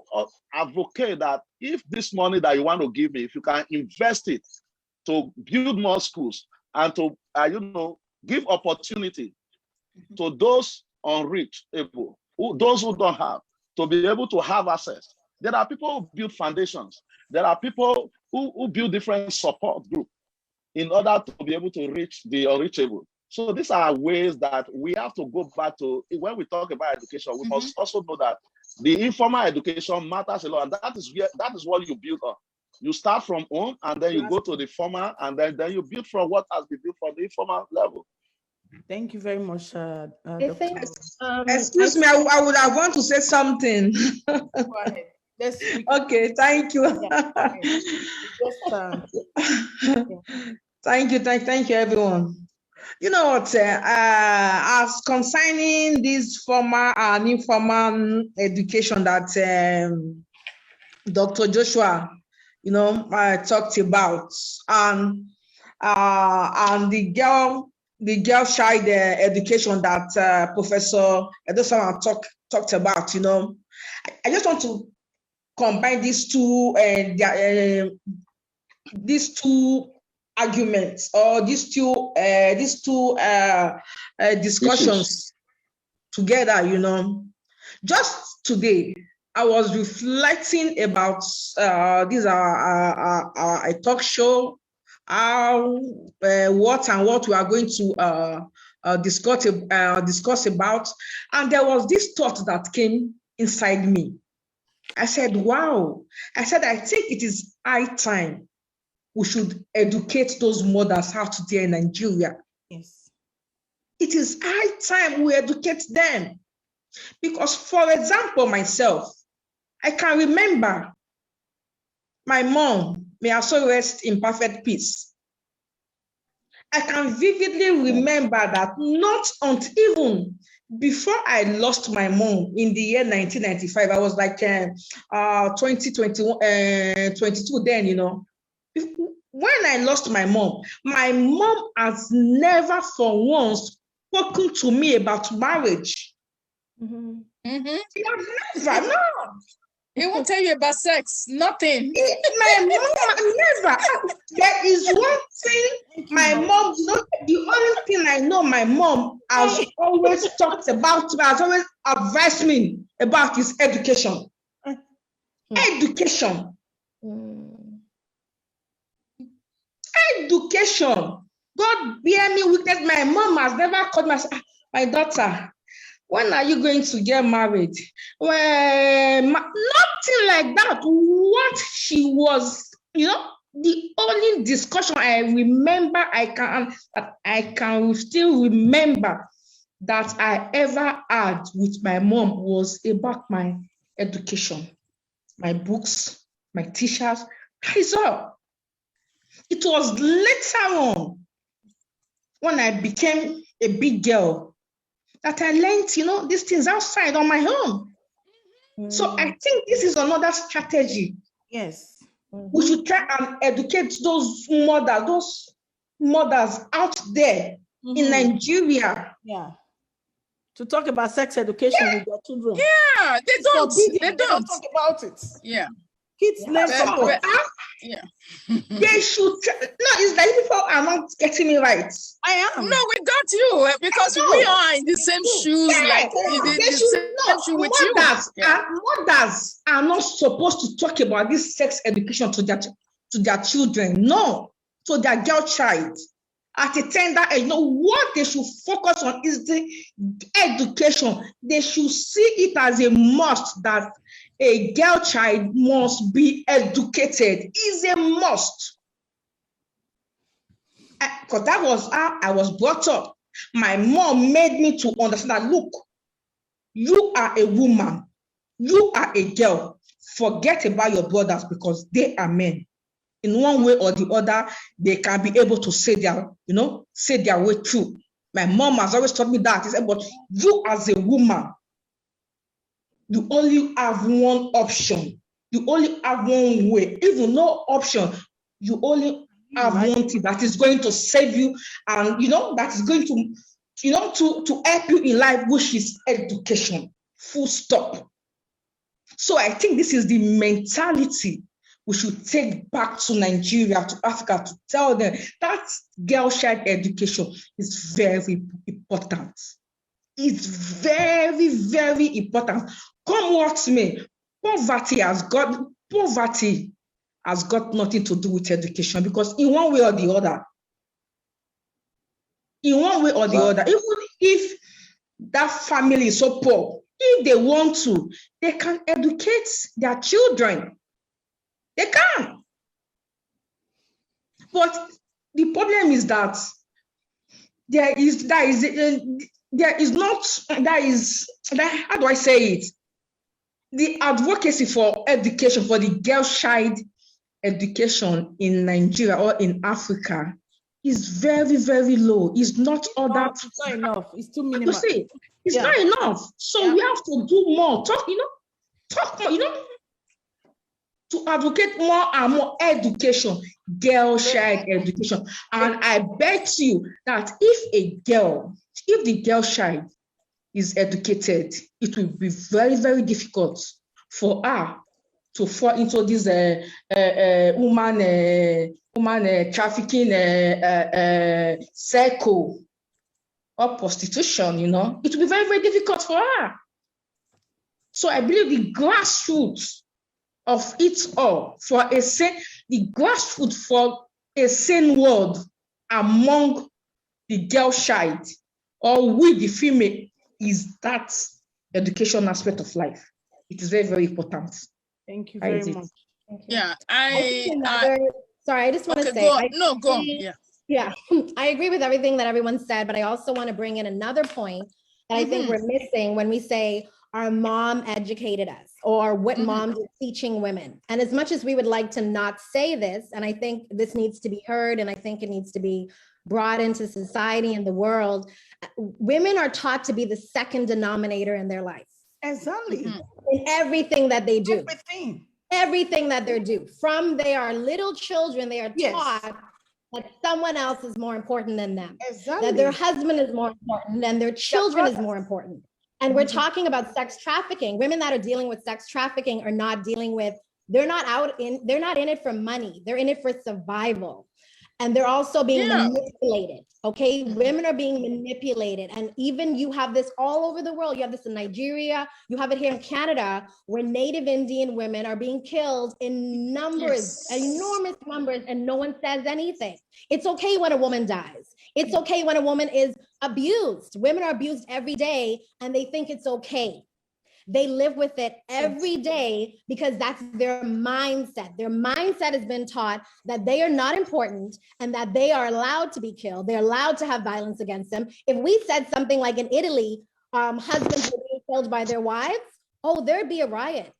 advocate that if this money that you want to give me, if you can invest it to build more schools and to give opportunity to those unreachable, those who don't have, to be able to have access. There are people who build foundations. There are people who build different support groups in order to be able to reach the unreachable. So these are ways that we have to go back to. When we talk about education, we must also know that the informal education matters a lot, and that is what you build on. You start from home, and then you go to the formal, and then you build from what has been built from the informal level. Thank you very much, Dr. Excuse me, I would have want to say something. Go ahead. Okay, thank you. Yeah, okay. Thank you, everyone. You know what, as concerning this formal and informal education that Dr. Joshua, talked about, and the girl child education that Professor Edosawa talked about, I just want to combine these two arguments, or these two discussions together. Just today, I was reflecting about these are a talk show, what we are going to discuss about, and there was this thought that came inside me. I said, wow. I said, I think it is high time we should educate those mothers out there in Nigeria. Yes. It is high time we educate them. Because, for example, myself, I can remember my mom, may her soul rest in perfect peace. I can vividly remember that not until even before I lost my mom in the year 1995, I was like 22 then, When I lost my mom has never for once spoken to me about marriage. Mm-hmm. She has never, no. He won't tell you about sex. Nothing. My mom never. There is one thing my mom, the only thing I know my mom has always talked about, has always advised me about is education. Education. Education. God bear me witness. My mom has never called me, my daughter, when are you going to get married? Well, nothing like that. What she was, the only discussion I remember, I can still remember that I ever had with my mom was about my education, my books, my teachers. That is all. It was later on when I became a big girl that I learned, these things outside on my own. So I think this is another strategy. Yes. We should try and educate those mothers out there in Nigeria. Yeah. To talk about sex education with their children. Yeah, they don't. They don't talk about it. Yeah. Kids learn from it. Yeah. They should. No, it's like people are not getting me right. I am. No, we got you because we are in the same shoes, like the same shoe with you. Mothers are not supposed to talk about this sex education to their children. No, to their girl child. At a tender age, what they should focus on is the education. They should see it as a must that a girl child must be educated. Is a must. Because that was how I was brought up. My mom made me to understand that, look, you are a woman. You are a girl. Forget about your brothers because they are men. In one way or the other, they can be able to say their way through. My mom has always taught me that. She said, but you as a woman, you only have one option. You only have one way. Even no option, you only have one thing that is going to save you and, that is going to, to help you in life, which is education. Full stop. So I think this is the mentality we should take back to Nigeria, to Africa, to tell them that girl child education is very important. It's very, very important. Come what may, poverty has got nothing to do with education because in one way or the other, even if that family is so poor, if they want to, they can educate their children. They can. But the problem is that how do I say it? The advocacy for education, for the girl child education in Nigeria or in Africa is very, very low. It's not all that. It's not enough. It's too minimal. It's not enough. So we have to do more. Talk more, to advocate more and more education, girl child education. And I bet you that if the girl child is educated, it will be very, very difficult for her to fall into this woman trafficking circle or prostitution, It will be very, very difficult for her. So I believe the grassroots of it all the grassroots for a sane world among the girl child or with the female is that education aspect of life. It is very, very important. Thank you very much. Yeah, sorry, I just want to say. Go on. Yeah, I agree with everything that everyone said, but I also want to bring in another point that I think we're missing when we say our mom educated us or what moms are teaching women. And as much as we would like to not say this, and I think this needs to be heard, and I think it needs to be brought into society and the world, women are taught to be the second denominator in their life. Exactly. In everything that they do. Everything that they do. From they are little children, they are taught that someone else is more important than them. Exactly. That their husband is more important and their children is more important. And we're talking about sex trafficking. Women that are dealing with sex trafficking are not dealing with, they're not in it for money. They're in it for survival. And they're also being manipulated. Okay. Women are being manipulated. And even you have this all over the world. You have this in Nigeria, you have it here in Canada, where Native Indian women are being killed in numbers, enormous numbers, and no one says anything. It's okay when a woman dies. It's okay when a woman is abused. Women are abused every day and they think it's okay. They live with it every day because that's their mindset. Their mindset has been taught that they are not important and that they are allowed to be killed. They're allowed to have violence against them. If we said something like in Italy, husbands were being killed by their wives, oh, there'd be a riot.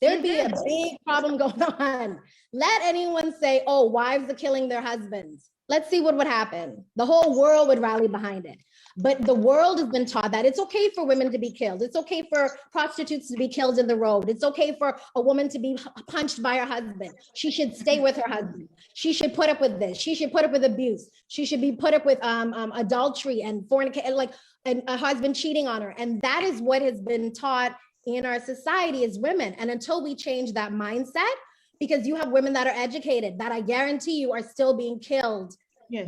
There'd be a big problem going on. Let anyone say, oh, wives are killing their husbands. Let's see what would happen. The whole world would rally behind it. But the world has been taught that it's okay for women to be killed. It's okay for prostitutes to be killed in the road. It's okay for a woman to be punched by her husband. She should stay with her husband. She should put up with this. She should put up with abuse. She should be put up with adultery and fornication, like a husband cheating on her. And that is what has been taught in our society as women. And until we change that mindset, because you have women that are educated that I guarantee you are still being killed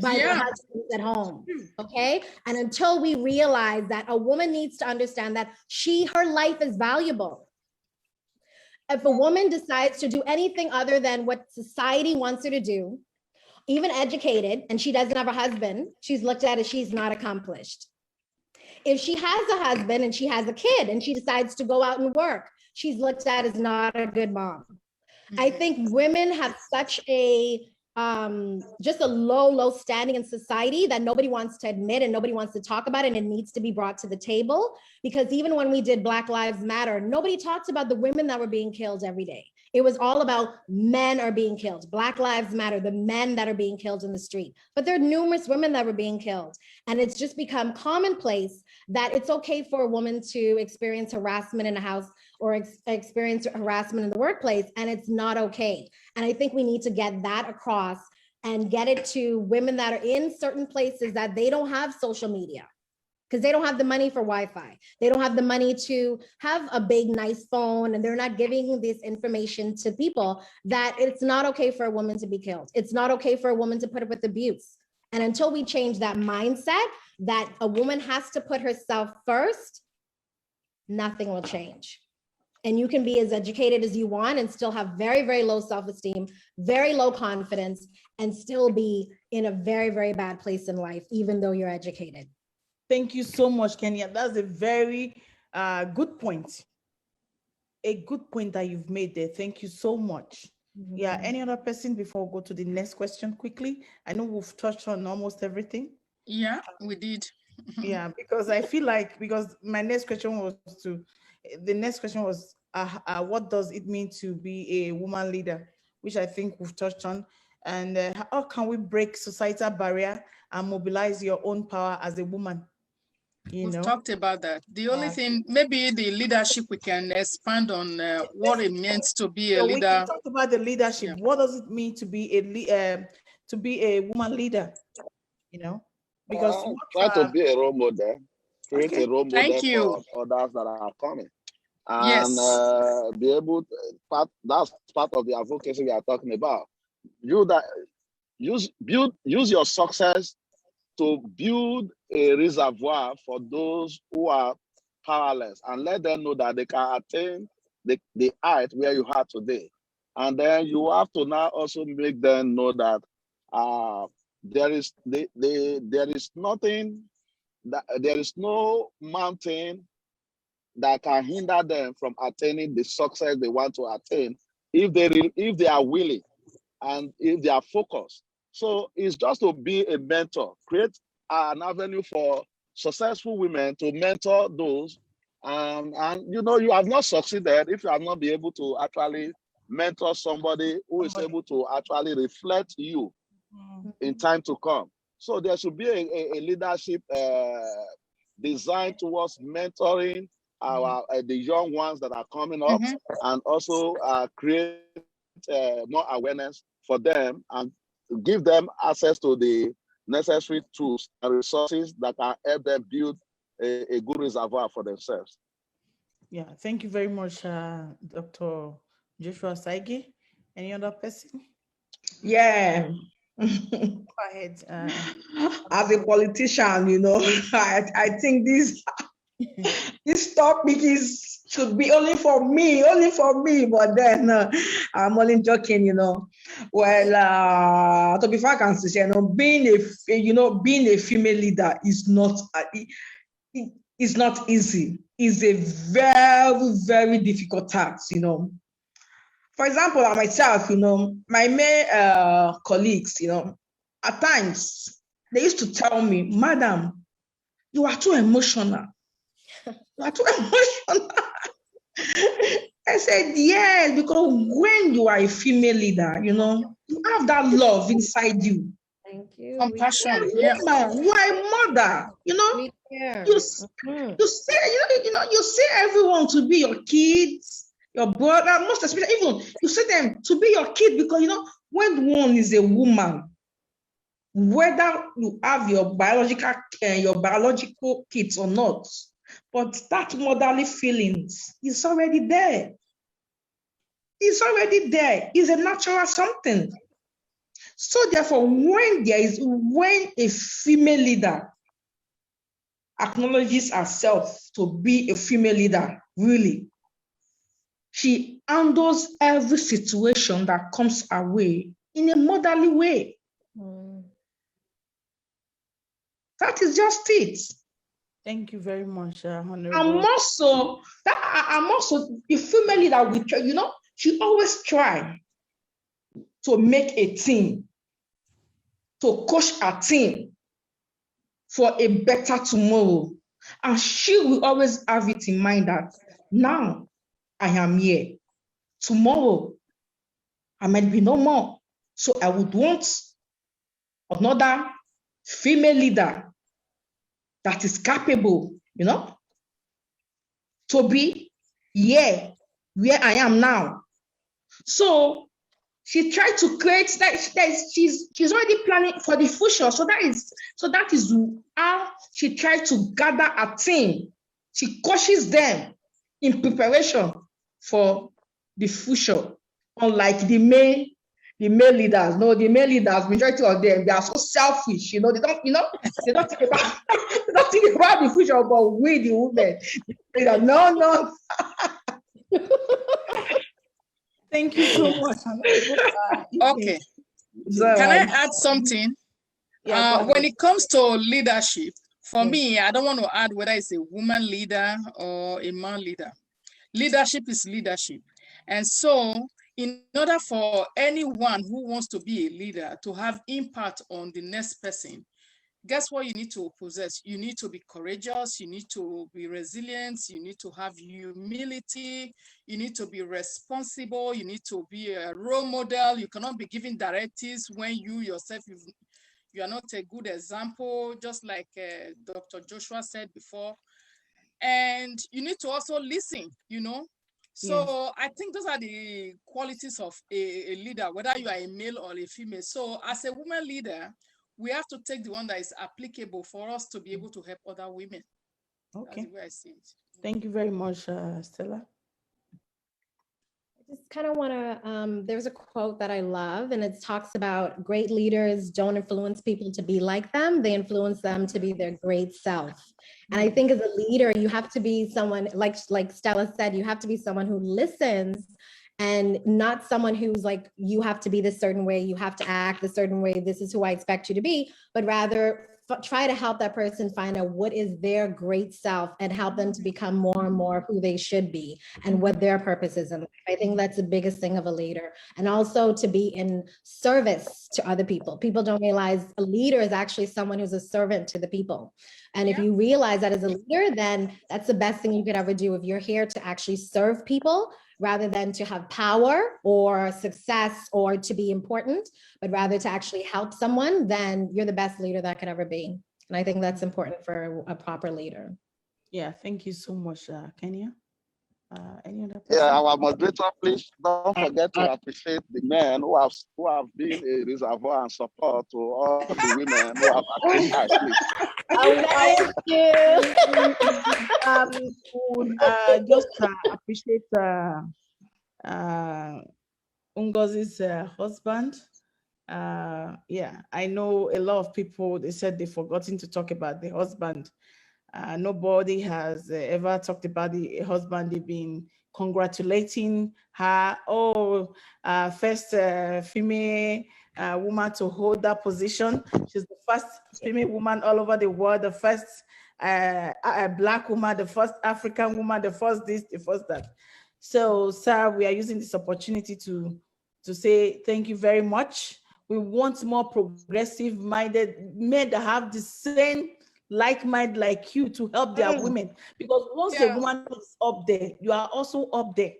by their husbands at home, okay? And until we realize that a woman needs to understand that her life is valuable. If a woman decides to do anything other than what society wants her to do, even educated, and she doesn't have a husband, she's looked at as she's not accomplished. If she has a husband and she has a kid and she decides to go out and work, she's looked at as not a good mom. I think women have such a just a low standing in society that nobody wants to admit and nobody wants to talk about it, and it needs to be brought to the table. Because even when we did Black Lives Matter, nobody talked about the women that were being killed every day. It was all about men are being killed. Black Lives Matter, the men that are being killed in the street. But there are numerous women that were being killed. And it's just become commonplace that it's okay for a woman to experience harassment in a house or experience harassment in the workplace, and it's not okay. And I think we need to get that across and get it to women that are in certain places that they don't have social media, because they don't have the money for Wi-Fi. They don't have the money to have a big, nice phone, and they're not giving this information to people that it's not okay for a woman to be killed. It's not okay for a woman to put up with abuse. And until we change that mindset that a woman has to put herself first, nothing will change. And you can be as educated as you want and still have very, very low self-esteem, very low confidence, and still be in a very, very bad place in life, even though you're educated. Thank you so much, Kenya. That's a very good point. A good point that you've made there. Thank you so much. Mm-hmm. Yeah, any other person before we go to the next question quickly? I know we've touched on almost everything. Yeah, we did. Yeah, because I feel like, because my next question was what does it mean to be a woman leader, which I think we've touched on, and how can we break societal barrier and mobilize your own power as a woman? We've talked about that. The only thing, maybe the leadership, we can expand on what it means to be a leader. We can talk about the leadership. Yeah. What does it mean to be a woman leader? You know, because try to be a role model, create a role model for others that are coming, and be able to, that's part of the advocacy we are talking about. Use your success to build a reservoir for those who are powerless, and let them know that they can attain the height where you are today. And then you have to now also make them know that there is nothing, that there is no mountain that can hinder them from attaining the success they want to attain if they are willing and if they are focused. So it's just to be a mentor, create an avenue for successful women to mentor those. And you know, you have not succeeded if you have not been able to actually mentor somebody who is able to actually reflect you in time to come. So there should be a leadership designed towards mentoring the young ones that are coming up, and also create more awareness for them and give them access to the necessary tools and resources that can help them build a good reservoir for themselves. Yeah, thank you very much, Dr. Joshua Saige. Any other person? Yeah. Go ahead. As a politician, you know, I think this topic should be only for me, but then I'm only joking, you know. Well, to be frank and sincere, you know, being a female leader is not it's not easy. It's a very, very difficult task, you know. For example, myself, you know, my male colleagues, you know, at times they used to tell me, "Madam, you are too emotional. You are too emotional." I said, yes, because when you are a female leader, you know, you have that love inside you. Thank you. Compassion. You are a mother, you know. You say, you say everyone to be your kids, your brother, most especially even you say them to be your kid, because you know when one is a woman, whether you have your biological kids or not, but that motherly feelings is already there. It's already there. It's a natural something. So therefore, when a female leader acknowledges herself to be a female leader, really, she handles every situation that comes her way in a motherly way. That is just it. Thank you very much, Honorable. I'm also a female leader, which, you know, she always try to make a team, to coach a team for a better tomorrow. And she will always have it in mind that now I am here. Tomorrow, I might be no more. So I would want another female leader that is capable, you know, to be here where I am now. So she tried to create that. She's already planning for the future. So that is how she tried to gather a team. She coaches them in preparation for the future. Unlike the male leaders. No, the male leaders, majority of them, they are so selfish. You know, they don't think about the future, but we the women. No. Thank you so much. Okay. Can I add something? Yeah, when it comes to leadership, for me, I don't want to add whether it's a woman leader or a man leader. Leadership is leadership. And so in order for anyone who wants to be a leader to have impact on the next person, guess what you need to possess? You need to be courageous, you need to be resilient, you need to have humility, you need to be responsible, you need to be a role model. You cannot be giving directives when you yourself, you are not a good example, just like Dr. Joshua said before. And you need to also listen, you know. So yes. I think those are the qualities of a leader, whether you are a male or a female. So as a woman leader, we have to take the one that is applicable for us to be able to help other women. Okay. That's the way I see it. Thank you very much, Stella. I just kind of want to, there's a quote that I love, and it talks about great leaders don't influence people to be like them. They influence them to be their great self. And I think as a leader, you have to be someone, like Stella said, you have to be someone who listens, and not someone who's like, you have to be this certain way, you have to act a certain way, this is who I expect you to be, but rather try to help that person find out what is their great self and help them to become more and more who they should be and what their purpose is in life. I think that's the biggest thing of a leader. And also to be in service to other people. People don't realize a leader is actually someone who's a servant to the people. And if you realize that as a leader, then that's the best thing you could ever do. If you're here to actually serve people, rather than to have power or success or to be important, but rather to actually help someone, then you're the best leader that could ever be. And I think that's important for a proper leader. Yeah, thank you so much, Kenya. Any other person? Yeah, our moderator, please don't forget to appreciate the men who have been a reservoir and support to all the women who have achieved high, please. Would just appreciate Ngozi's husband. Yeah, I know a lot of people, they said they've forgotten to talk about the husband. Nobody has ever talked about the husband. They've been congratulating her. Oh, first female woman to hold that position. She's the first female woman all over the world, the first Black woman, the first African woman, the first this, the first that. So, sir, we are using this opportunity to say thank you very much. We want more progressive-minded men that have the same like-minded like you to help their women. Because once a woman is up there, you are also up there.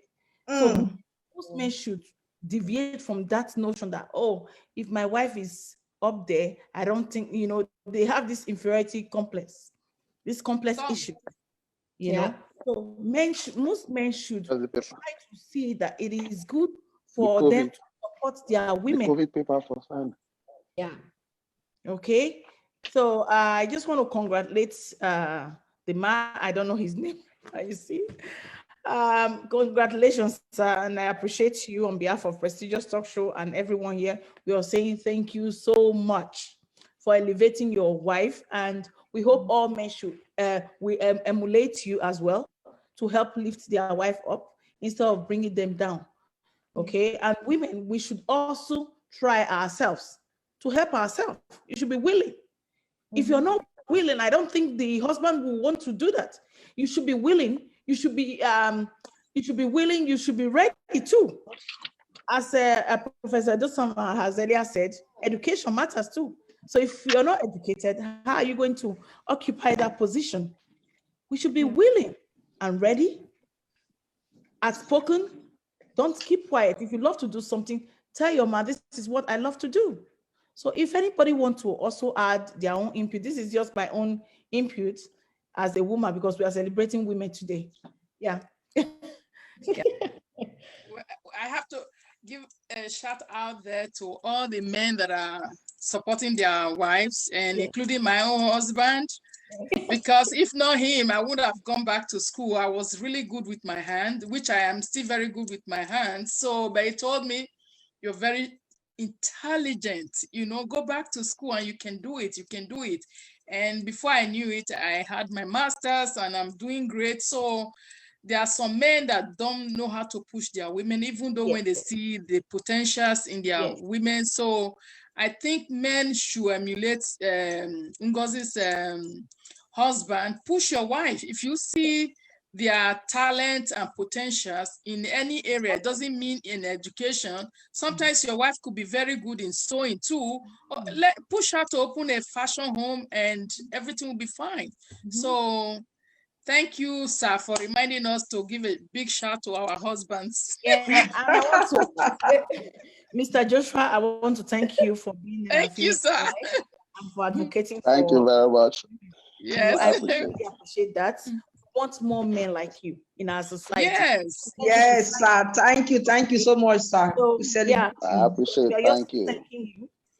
So most men should deviate from that notion that, oh, if my wife is up there, I don't think, you know, they have this inferiority complex, this complex issue, you know. So most men should try to see that it is good for them to support their women. The COVID paper for sign. Yeah. Okay. So I just want to congratulate the man. I don't know his name. You see. Congratulations, sir, and I appreciate you on behalf of Prestigious Talk Show and everyone here. We are saying thank you so much for elevating your wife, and we hope all men should emulate you as well to help lift their wife up instead of bringing them down. Okay, and women, we should also try ourselves to help ourselves. You should be willing. If you're not willing, I don't think the husband will want to do that. You should be willing. You should be willing. You should be ready too. As Professor Dawson has earlier said, education matters too. So if you're not educated, how are you going to occupy that position? We should be willing and ready, outspoken. Don't keep quiet. If you love to do something, tell your man, this is what I love to do. So if anybody wants to also add their own input, this is just my own input as a woman, because we are celebrating women today. Yeah. Yeah. I have to give a shout out there to all the men that are supporting their wives, and including my own husband, because if not him, I would have gone back to school. I was really good with my hand, which I am still very good with my hand. So, but he told me, you're very intelligent, you know, go back to school and you can do it, you can do it. And before I knew it, I had my master's and I'm doing great. So there are some men that don't know how to push their women, even though when they see the potentials in their women. So I think men should emulate Ngozi's husband. Push your wife. If you see their talent and potentials in any area, it doesn't mean in education. Sometimes your wife could be very good in sewing too. Push her to open a fashion home and everything will be fine. So thank you, sir, for reminding us to give a big shout to our husbands. Yeah, I want to, Mr. Joshua, I want to thank you for being thank you, sir, and for advocating. Thank you very much. Yes, I really appreciate that. We want more men like you in our society. Yes, yes, sir. Thank you so much, sir. So, yeah, I appreciate. Thank you.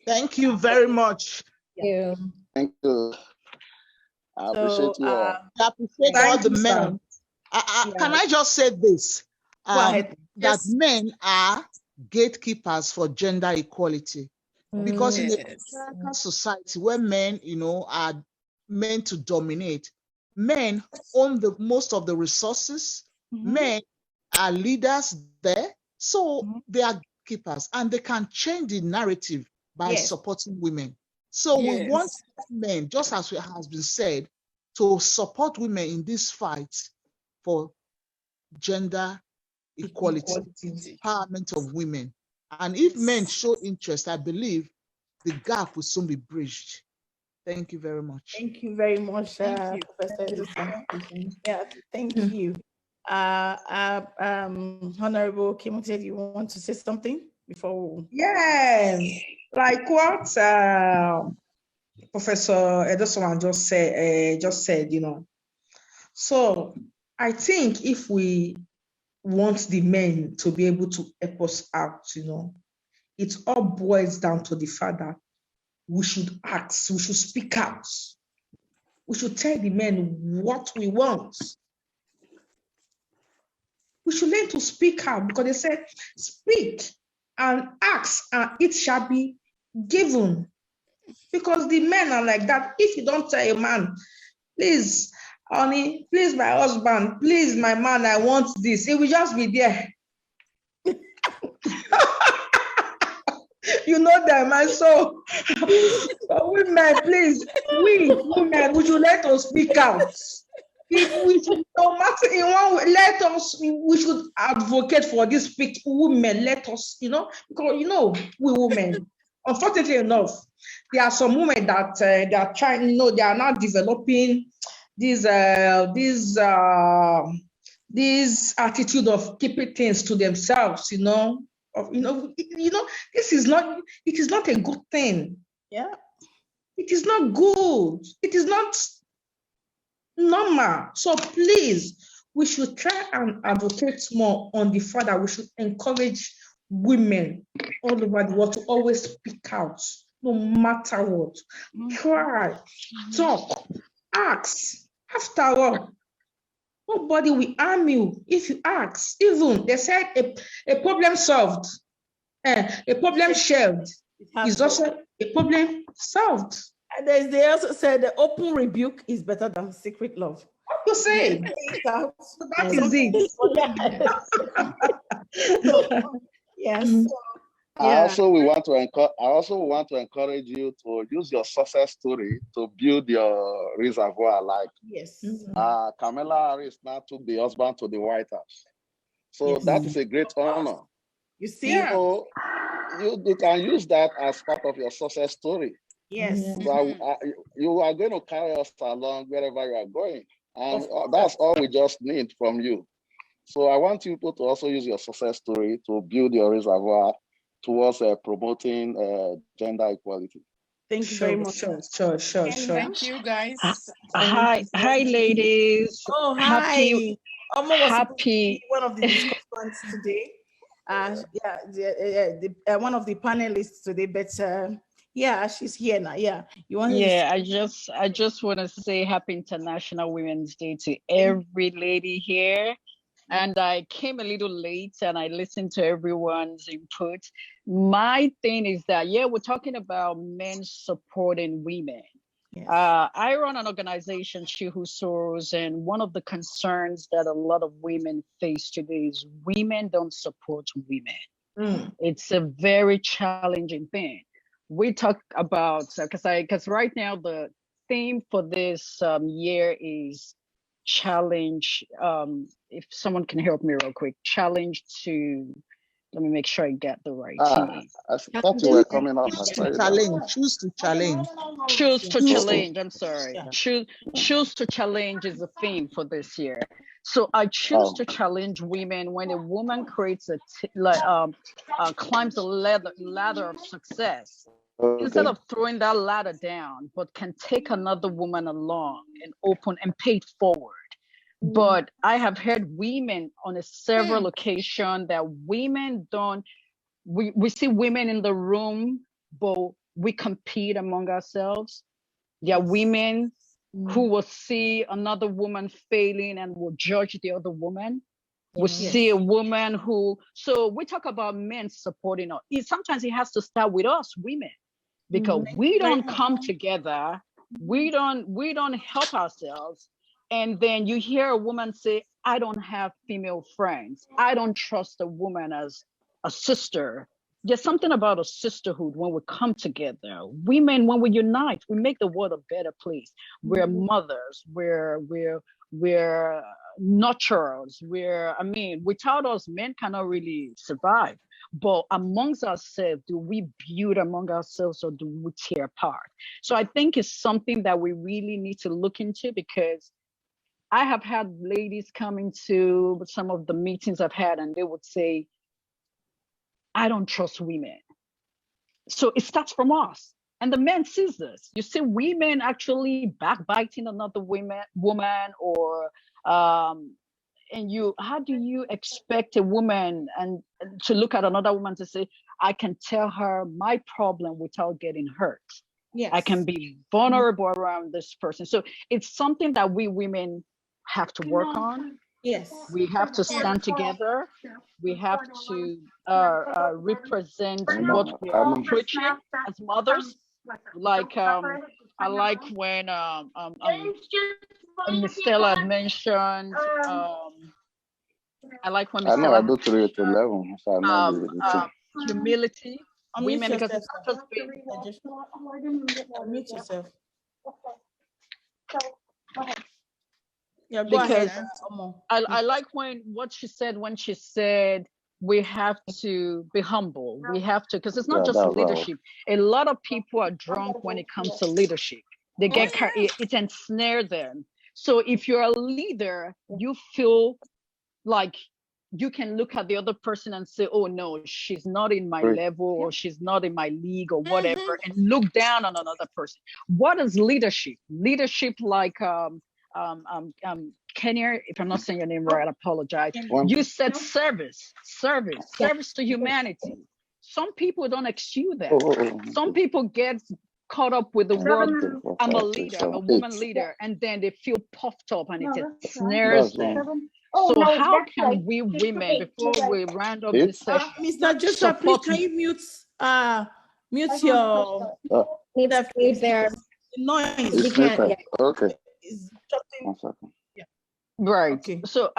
Thank you very much. Thank you. I appreciate you all. I appreciate all the men. Can I just say this? That men are gatekeepers for gender equality. Because in a patriarchal society where men, you know, are meant to dominate, men own most of the resources. Men are leaders there. So they are gatekeepers and they can change the narrative by supporting women. So we want men, just as it has been said, to support women in this fight for gender equality, empowerment of women. And if men show interest, I believe the gap will soon be bridged. Thank you very much. Thank you very much, Professor Edison. Yeah, thank you. Honorable Kimote, you want to say something before? Yes, like what Professor Edison just said, you know. So I think if we want the men to be able to help us out, it all boils down to the fact that we should ask, we should speak out. We should tell the men what we want. We should learn to speak out, because they said, speak and ask and it shall be given. Because the men are like that. If you don't tell a man, please, honey, please, my husband, please, my man, I want this, he will just be there. You know them, and so women, please, we women, would you let us speak out? If we should, no matter in one way, let us, we should advocate for this women. Let us, because we women, unfortunately enough, there are some women that they are trying, they are now developing this attitude of keeping things to themselves, this is not, it is not a good thing. Yeah. It is not good. It is not normal. So please, we should try and advocate more on the fact that we should encourage women all over the world to always speak out, no matter what. Try, talk, ask. After all, nobody will harm you if you ask. Even they said a problem solved, a problem shared is also a problem solved. And they also said the open rebuke is better than secret love. What you say? So that is it. Yes. I also want to encourage you to use your success story to build your reservoir. Like, yes, Kamala Harris now took the husband to the White House, so that is a great honor. You see, so you can use that as part of your success story. Yes. So you are going to carry us along wherever you are going, and that's all we just need from you. So I want you to also use your success story to build your reservoir towards promoting gender equality. Thank you very much. Sure. Thank you, guys. Hi, ladies. Oh, hi. Almost happy. One of the discussants today. One of the panelists today, but yeah, she's here now. Yeah, you want? Yeah, I just want to say Happy International Women's Day to every lady here. And I came a little late and I listened to everyone's input. My thing is that, we're talking about men supporting women. Yes. I run an organization, She Who Soars, and one of the concerns that a lot of women face today is women don't support women. It's a very challenging thing. We talk about, because right now the theme for this year is challenge, if someone can help me real quick, challenge to, let me make sure I get the right thing. I thought you were coming up. Choose to challenge. Choose to challenge, I'm sorry. Yeah. Choose to challenge is the theme for this year. So I choose to challenge women when a woman creates climbs a ladder of success. Okay. Instead of throwing that ladder down, but can take another woman along and open and pay it forward. But I have heard women on several occasions that women don't, we see women in the room, but we compete among ourselves. There are women who will see another woman failing and will judge the other woman. We see a woman who, so we talk about men supporting us. Sometimes it has to start with us, women. Because we don't come together, we don't help ourselves, and then you hear a woman say, I don't have female friends, I don't trust a woman as a sister. There's something about a sisterhood when we come together. Women, when we unite, we make the world a better place. We're mothers, we're nurturers, without us, men cannot really survive. But amongst ourselves, do we build among ourselves or do we tear apart? So I think it's something that we really need to look into, because I have had ladies come into some of the meetings I've had and they would say, I don't trust women. So it starts from us. And the men sees this. You see women actually backbiting another woman or how do you expect a woman and to look at another woman to say, I can tell her my problem without getting hurt? Yes. I can be vulnerable around this person. So it's something that we women have to work on. Yes. We have to stand together. We have to represent what we are preaching as mothers. Like I like when Miss Stella had mentioned. I like when Miss Stella do 3 to 11. So I know humility. Women, because yourself. it's not just being. Mute yourself. So go ahead. Yeah, go Because ahead. I like what she said when she said we have to be humble. We have to, because it's not just leadership. A lot of people are drunk when it comes to leadership. They get it ensnares them. So if you're a leader, you feel like you can look at the other person and say, oh no, she's not in my level, or she's not in my league, or whatever, and look down on another person. What is leadership? Leadership, like Kenya, if I'm not saying your name right, I apologize. You said service to humanity. Some people don't eschew that. Some people get caught up with the word, I'm a leader, I'm a woman leader, and then they feel puffed up and it snares them. So how can we women, before we round up this session, Mr. Joseph, please can you mute your there. Noise. We can't. Okay. Yeah. Right. Okay. So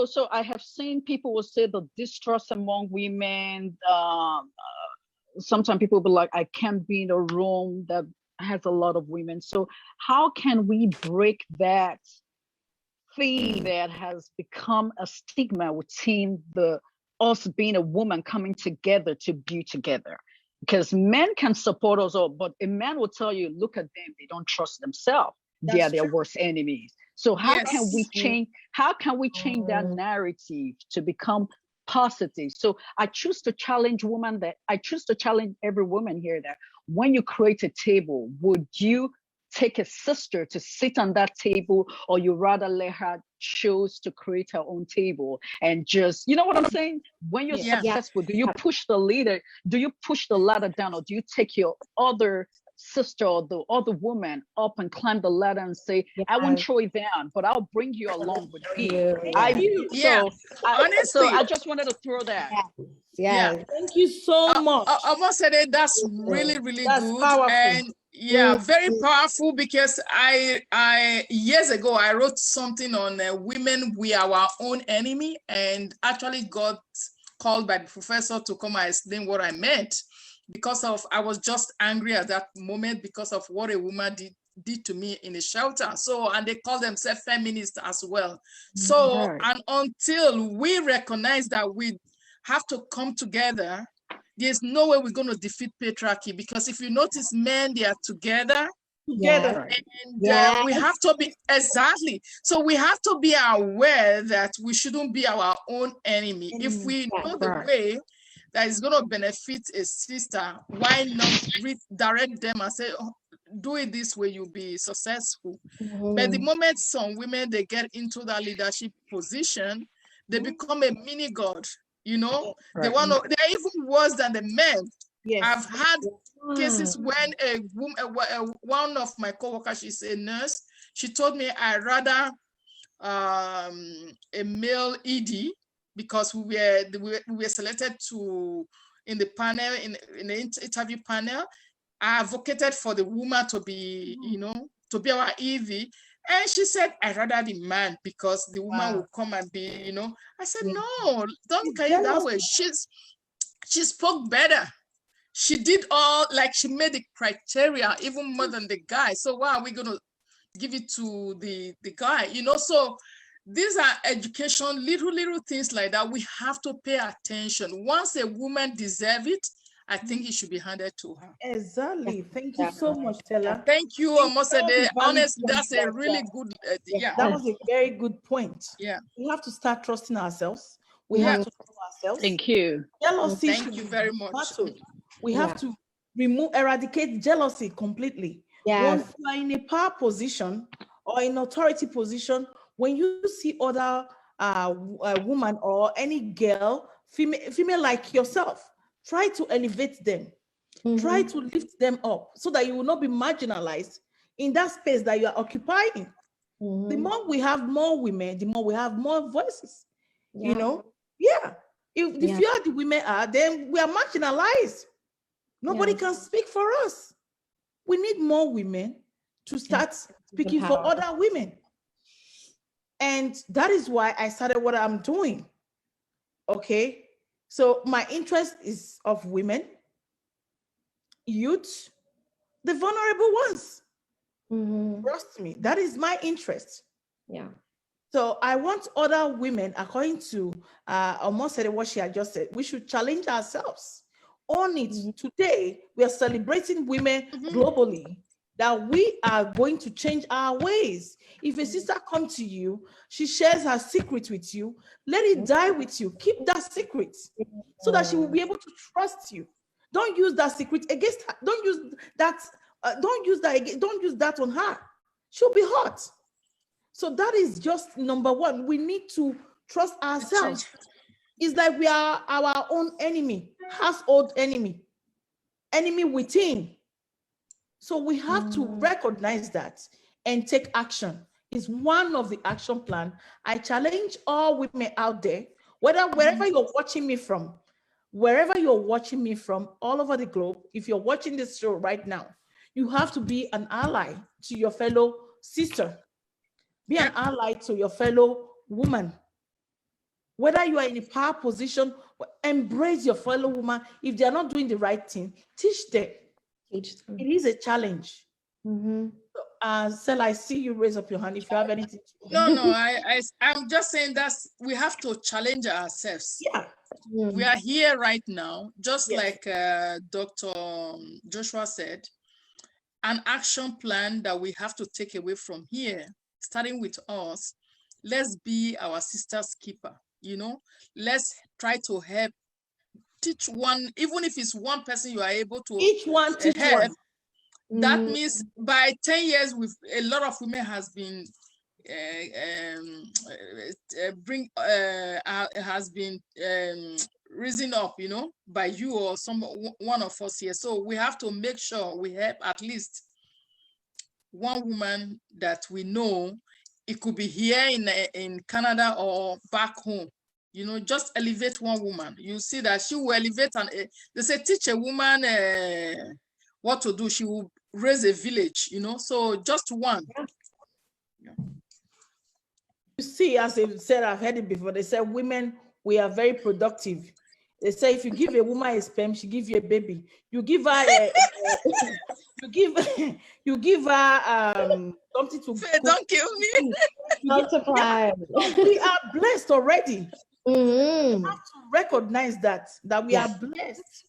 so I have seen people will say the distrust among women. Sometimes people will be like, I can't be in a room that has a lot of women. So how can we break that thing that has become a stigma within us being a woman coming together to be together? Because men can support us all, but a man will tell you, look at them, they don't trust themselves. They are their worst enemies. So how can we change? How can we change that narrative to become positive? So I choose to challenge every woman here that when you create a table, would you take a sister to sit on that table, or you rather let her choose to create her own table and just, you know what I'm saying? When you're successful, do you push the ladder down, or do you take your other sister or the other woman up and climb the ladder and say, I won't throw it down, but I'll bring you along with me. So I just wanted to throw that. Yeah. Thank you so much. I must say that that's really, really good. Powerful. And very powerful, because I years ago, I wrote something on women, we are our own enemy, and actually got called by the professor to come and explain what I meant, because I was just angry at that moment because of what a woman did to me in a shelter. So, and they call themselves feminists as well. So, and until we recognize that we have to come together, there's no way we're going to defeat patriarchy, because if you notice, men, they are together. And we have to be, so we have to be aware that we shouldn't be our own enemy. If we know the way that is going to benefit a sister, why not redirect them and say, oh, do it this way, you'll be successful. But the moment some women, they get into that leadership position, they become a mini god, you know. They're even worse than the men. I've had cases when one of my coworkers, she's a nurse, she told me, I'd rather a male ED, because we were selected in the panel, in the interview panel. I advocated for the woman to be, to be our EV. And she said, I'd rather the man, because the woman will come and be, I said, no, don't carry it that way. She spoke better. She did she made the criteria even more than the guy. So why are we going to give it to the guy? So these are education, little things like that. We have to pay attention. Once a woman deserves it, I think it should be handed to her. Exactly. Thank you so much, Stella. Thank you, Omosede. Honestly, that's a really good, that was a very good point. Yeah. We have to start trusting ourselves. We have to trust ourselves. Thank you. Jealousy. Thank you very much. We have to eradicate jealousy completely. Once you are in a power position or in authority position, when you see other a woman or any girl, female like yourself, try to elevate them. Try to lift them up so that you will not be marginalized in that space that you are occupying. The more we have more women, the more we have more voices. You know? Yeah. If the fewer the women are, then we are marginalized. Nobody can speak for us. We need more women to start speaking for other women. And that is why I started what I'm doing. Okay. So my interest is of women, youth, the vulnerable ones. Trust me, that is my interest. Yeah. So I want other women, according to almost said what she had just said, we should challenge ourselves. On it today, we are celebrating women globally, that we are going to change our ways. If a sister comes to you, she shares her secret with you, let it die with you. Keep that secret so that she will be able to trust you. Don't use that secret against her. Don't use that. Don't use that on her. She'll be hurt. So that is just number one. We need to trust ourselves. It's like we are our own enemy, household enemy within. So we have to recognize that and take action. It's one of the action plan. I challenge all women out there, wherever you're watching me from, all over the globe, if you're watching this show right now, you have to be an ally to your fellow sister. Be an ally to your fellow woman. Whether you are in a power position, embrace your fellow woman. If they are not doing the right thing, teach them. It is a challenge. Sel, I see you raise up your hand if you have anything to No, I'm just saying that we have to challenge ourselves. Yeah. We are here right now, just like Dr. Joshua said, an action plan that we have to take away from here, starting with us. Let's be our sister's keeper, you know. Let's try to help, teach one, even if it's one person you are able to each one teach help. One. That means by 10 years, a lot of women has been risen up, you know, by you or one of us here. So we have to make sure we help at least one woman that we know. It could be here in Canada or back home. You know, just elevate one woman. You see that she will elevate, and they say teach a woman what to do. She will raise a village. You know, so just one. Yeah. You see, as they said, I've heard it before. They said women, we are very productive. They say if you give a woman a sperm, she gives you a baby. You give her you give her something to Faye, don't kill me. Multiply. We are blessed already. We have to recognize that we are blessed.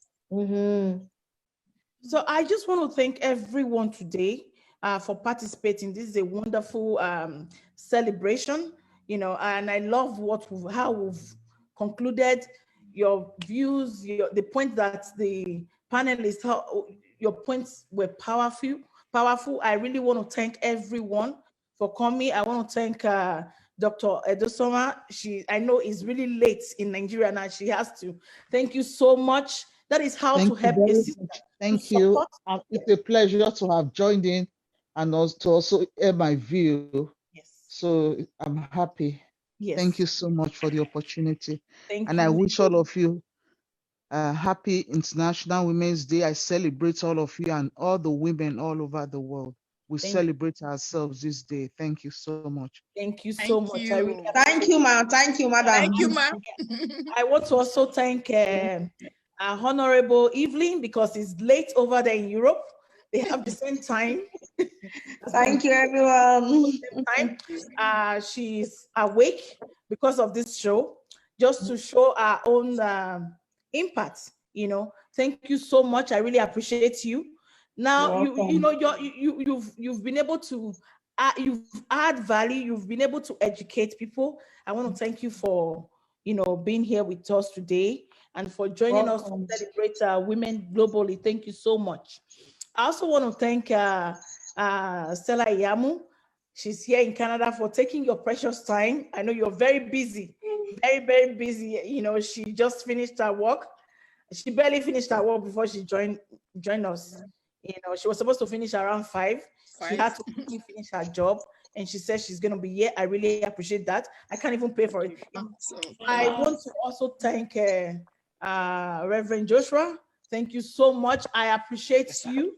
So I just want to thank everyone today for participating. This is a wonderful celebration, you know, and I love how we've concluded. Your views, the point that the panelists, your points were powerful. I really want to thank everyone for coming. I want to thank Dr. Edosoma. I know it's really late in Nigeria now. She has to. Thank you so much. That is how to help a sister. Thank you. It's a pleasure to have joined in and also hear my view. Yes. So I'm happy. Yes. Thank you so much for the opportunity. Thank and you. I wish all of you happy International Women's Day. I celebrate all of you and all the women all over the world. We celebrate ourselves this day. Thank you so much. Thank you so much. Thank you, ma'am. Thank you, madam. Thank you, ma'am. I want to also thank Honorable Evelyn, because it's late over there in Europe. They have the same time. Thank you, everyone. She's awake because of this show, just to show our own impact. You know, thank you so much. I really appreciate you. Now you've been able to you've add value. You've been able to educate people. I want to thank you for being here with us today and for joining us to celebrate women globally. Thank you so much. I also want to thank Stella Iyamu. She's here in Canada, for taking your precious time. I know you're very busy, very, very busy. You know, she just finished her work. She barely finished her work before she joined us. You know, she was supposed to finish around 5. She had to finish her job, and she said she's going to be here. I really appreciate that. I can't even pay for it. I want to also thank Reverend Joshua. Thank you so much. I appreciate you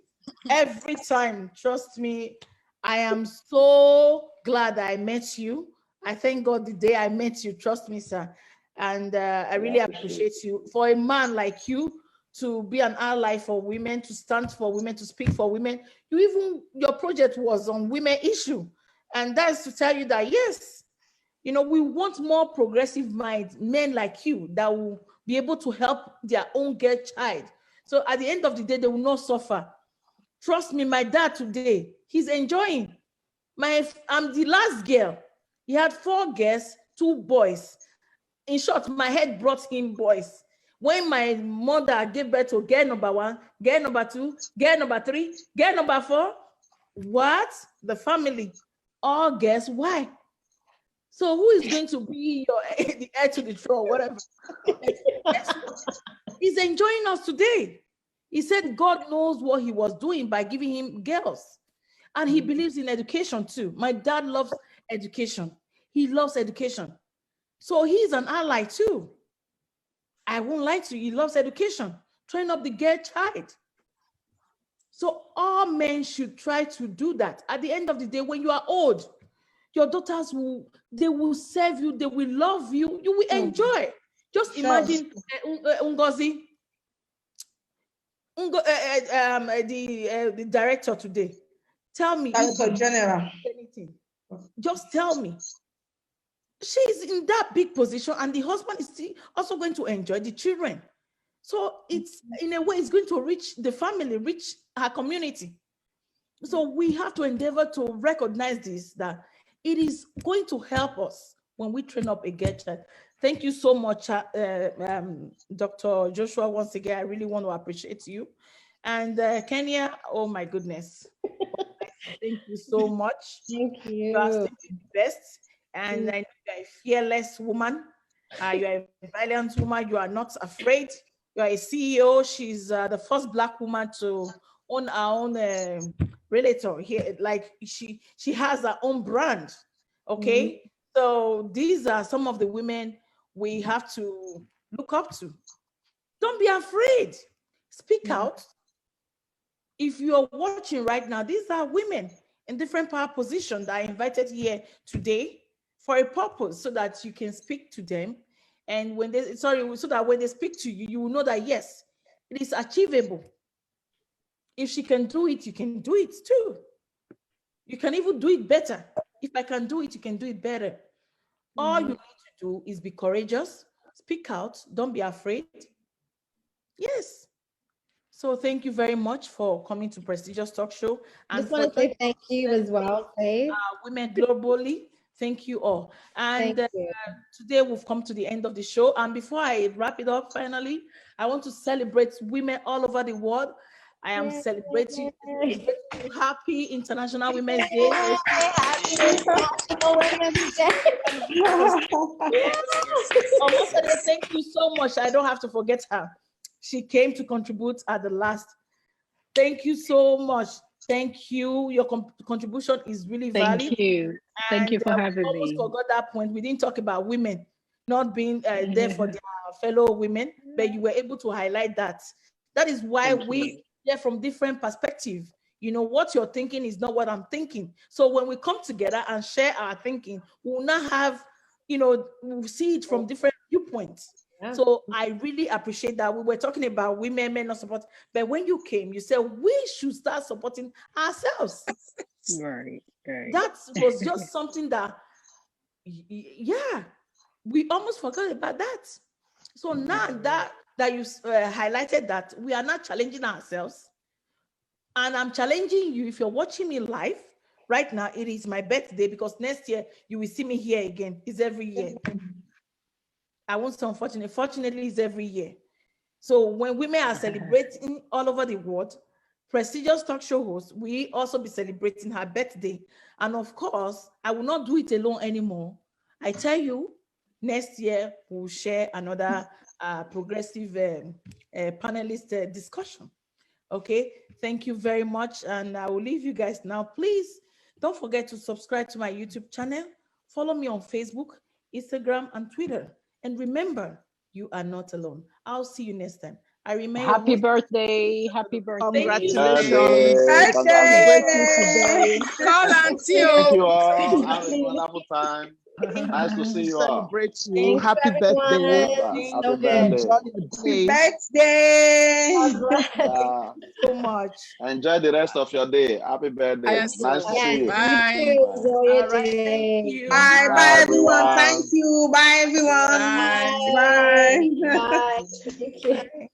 every time. Trust me, I am so glad I met you. I thank God the day I met you. Trust me, sir. And I really appreciate you. For a man like you to be an ally for women, to stand for women, to speak for women, your project was on women issue. And that's to tell you that, yes, you know, we want more progressive minds, men like you, that will be able to help their own girl child. So at the end of the day, they will not suffer. Trust me, my dad today, he's enjoying. I'm the last girl. He had 4 girls, 2 boys. In short, my head brought him boys. When my mother gave birth to girl number 1, girl number 2, girl number 3, girl number 4, what? The family, all girls. Why? So who is going to be the heir to the throne, whatever? He's enjoying us today. He said God knows what he was doing by giving him girls. And he believes in education too. My dad loves education. He loves education. So he's an ally too. I won't lie to you, he loves education. Train up the girl child. So all men should try to do that. At the end of the day, when you are old, your daughters will serve you, they will love you, you will enjoy. Just imagine Ngozi, the director today. Tell me. General. Anything. Just tell me. She's in that big position, and the husband is still also going to enjoy the children. So it's, in a way, it's going to reach the family, reach her community. So we have to endeavor to recognize this, that it is going to help us when we train up a girl child. Thank you so much, Dr. Joshua. Once again, I really want to appreciate you. And Kenya, oh my goodness. Thank you so much. Thank you. You are still the best. And I know you are a fearless woman. You are a valiant woman. You are not afraid. You are a CEO. She's the first Black woman to own her own realtor here. Like she has her own brand. Okay. So these are some of the women we have to look up to. Don't be afraid. Speak out. If you're watching right now, these are women in different power positions that are invited here today for a purpose, so that you can speak to them. And when they, so that when they speak to you, you will know that yes, it is achievable. If she can do it, you can do it too. You can even do it better. If I can do it, you can do it better. All you need to do is be courageous, speak out, don't be afraid. Yes. So thank you very much for coming to Prestigious Talk Show. And I just want to say thank you as well, Faith. Women globally. Thank you all. And today we've come to the end of the show. And before I wrap it up, finally, I want to celebrate women all over the world. I am celebrating Happy International Women's Day. Happy International Women's Day. Thank you so much. I don't have to forget her. She came to contribute at the last. Thank you so much. Thank you. Your contribution is really valuable. Thank you. Thank you for having me. I almost forgot that point. We didn't talk about women not being there for their fellow women, but you were able to highlight that. That is why we hear from different perspectives. You know, what you're thinking is not what I'm thinking. So when we come together and share our thinking, we will not have, you know, we'll see it from different viewpoints. Yeah. So I really appreciate that. We were talking about women, men not support, but when you came, you said we should start supporting ourselves. Right. That was just something that, yeah, we almost forgot about that. So now that you highlighted that, we are not challenging ourselves. And I'm challenging you, if you're watching me live, right now, it is my birthday, because next year you will see me here again. It's every year. I won't say unfortunately. Fortunately, it's every year. So when women are celebrating all over the world, prestigious talk show host, we also be celebrating her birthday. And of course, I will not do it alone anymore. I tell you, next year we'll share another progressive panelist discussion. Okay, thank you very much. And I will leave you guys now. Please don't forget to subscribe to my YouTube channel. Follow me on Facebook, Instagram, and Twitter. And remember, you are not alone. I'll see you next time. I remain Happy birthday. Happy birthday. Congratulations. Birthday. Call Auntie. Thank you all. Have a wonderful time. Nice to see you all. Celebrate you. Happy birthday. Happy birthday. Enjoy your day. Birthday. so much. Enjoy the rest of your day. Happy birthday. Yes, Nice to see you. Bye. All right, thank you. Bye, bye, everyone. Thank you. Bye, everyone. Bye. Bye. Bye.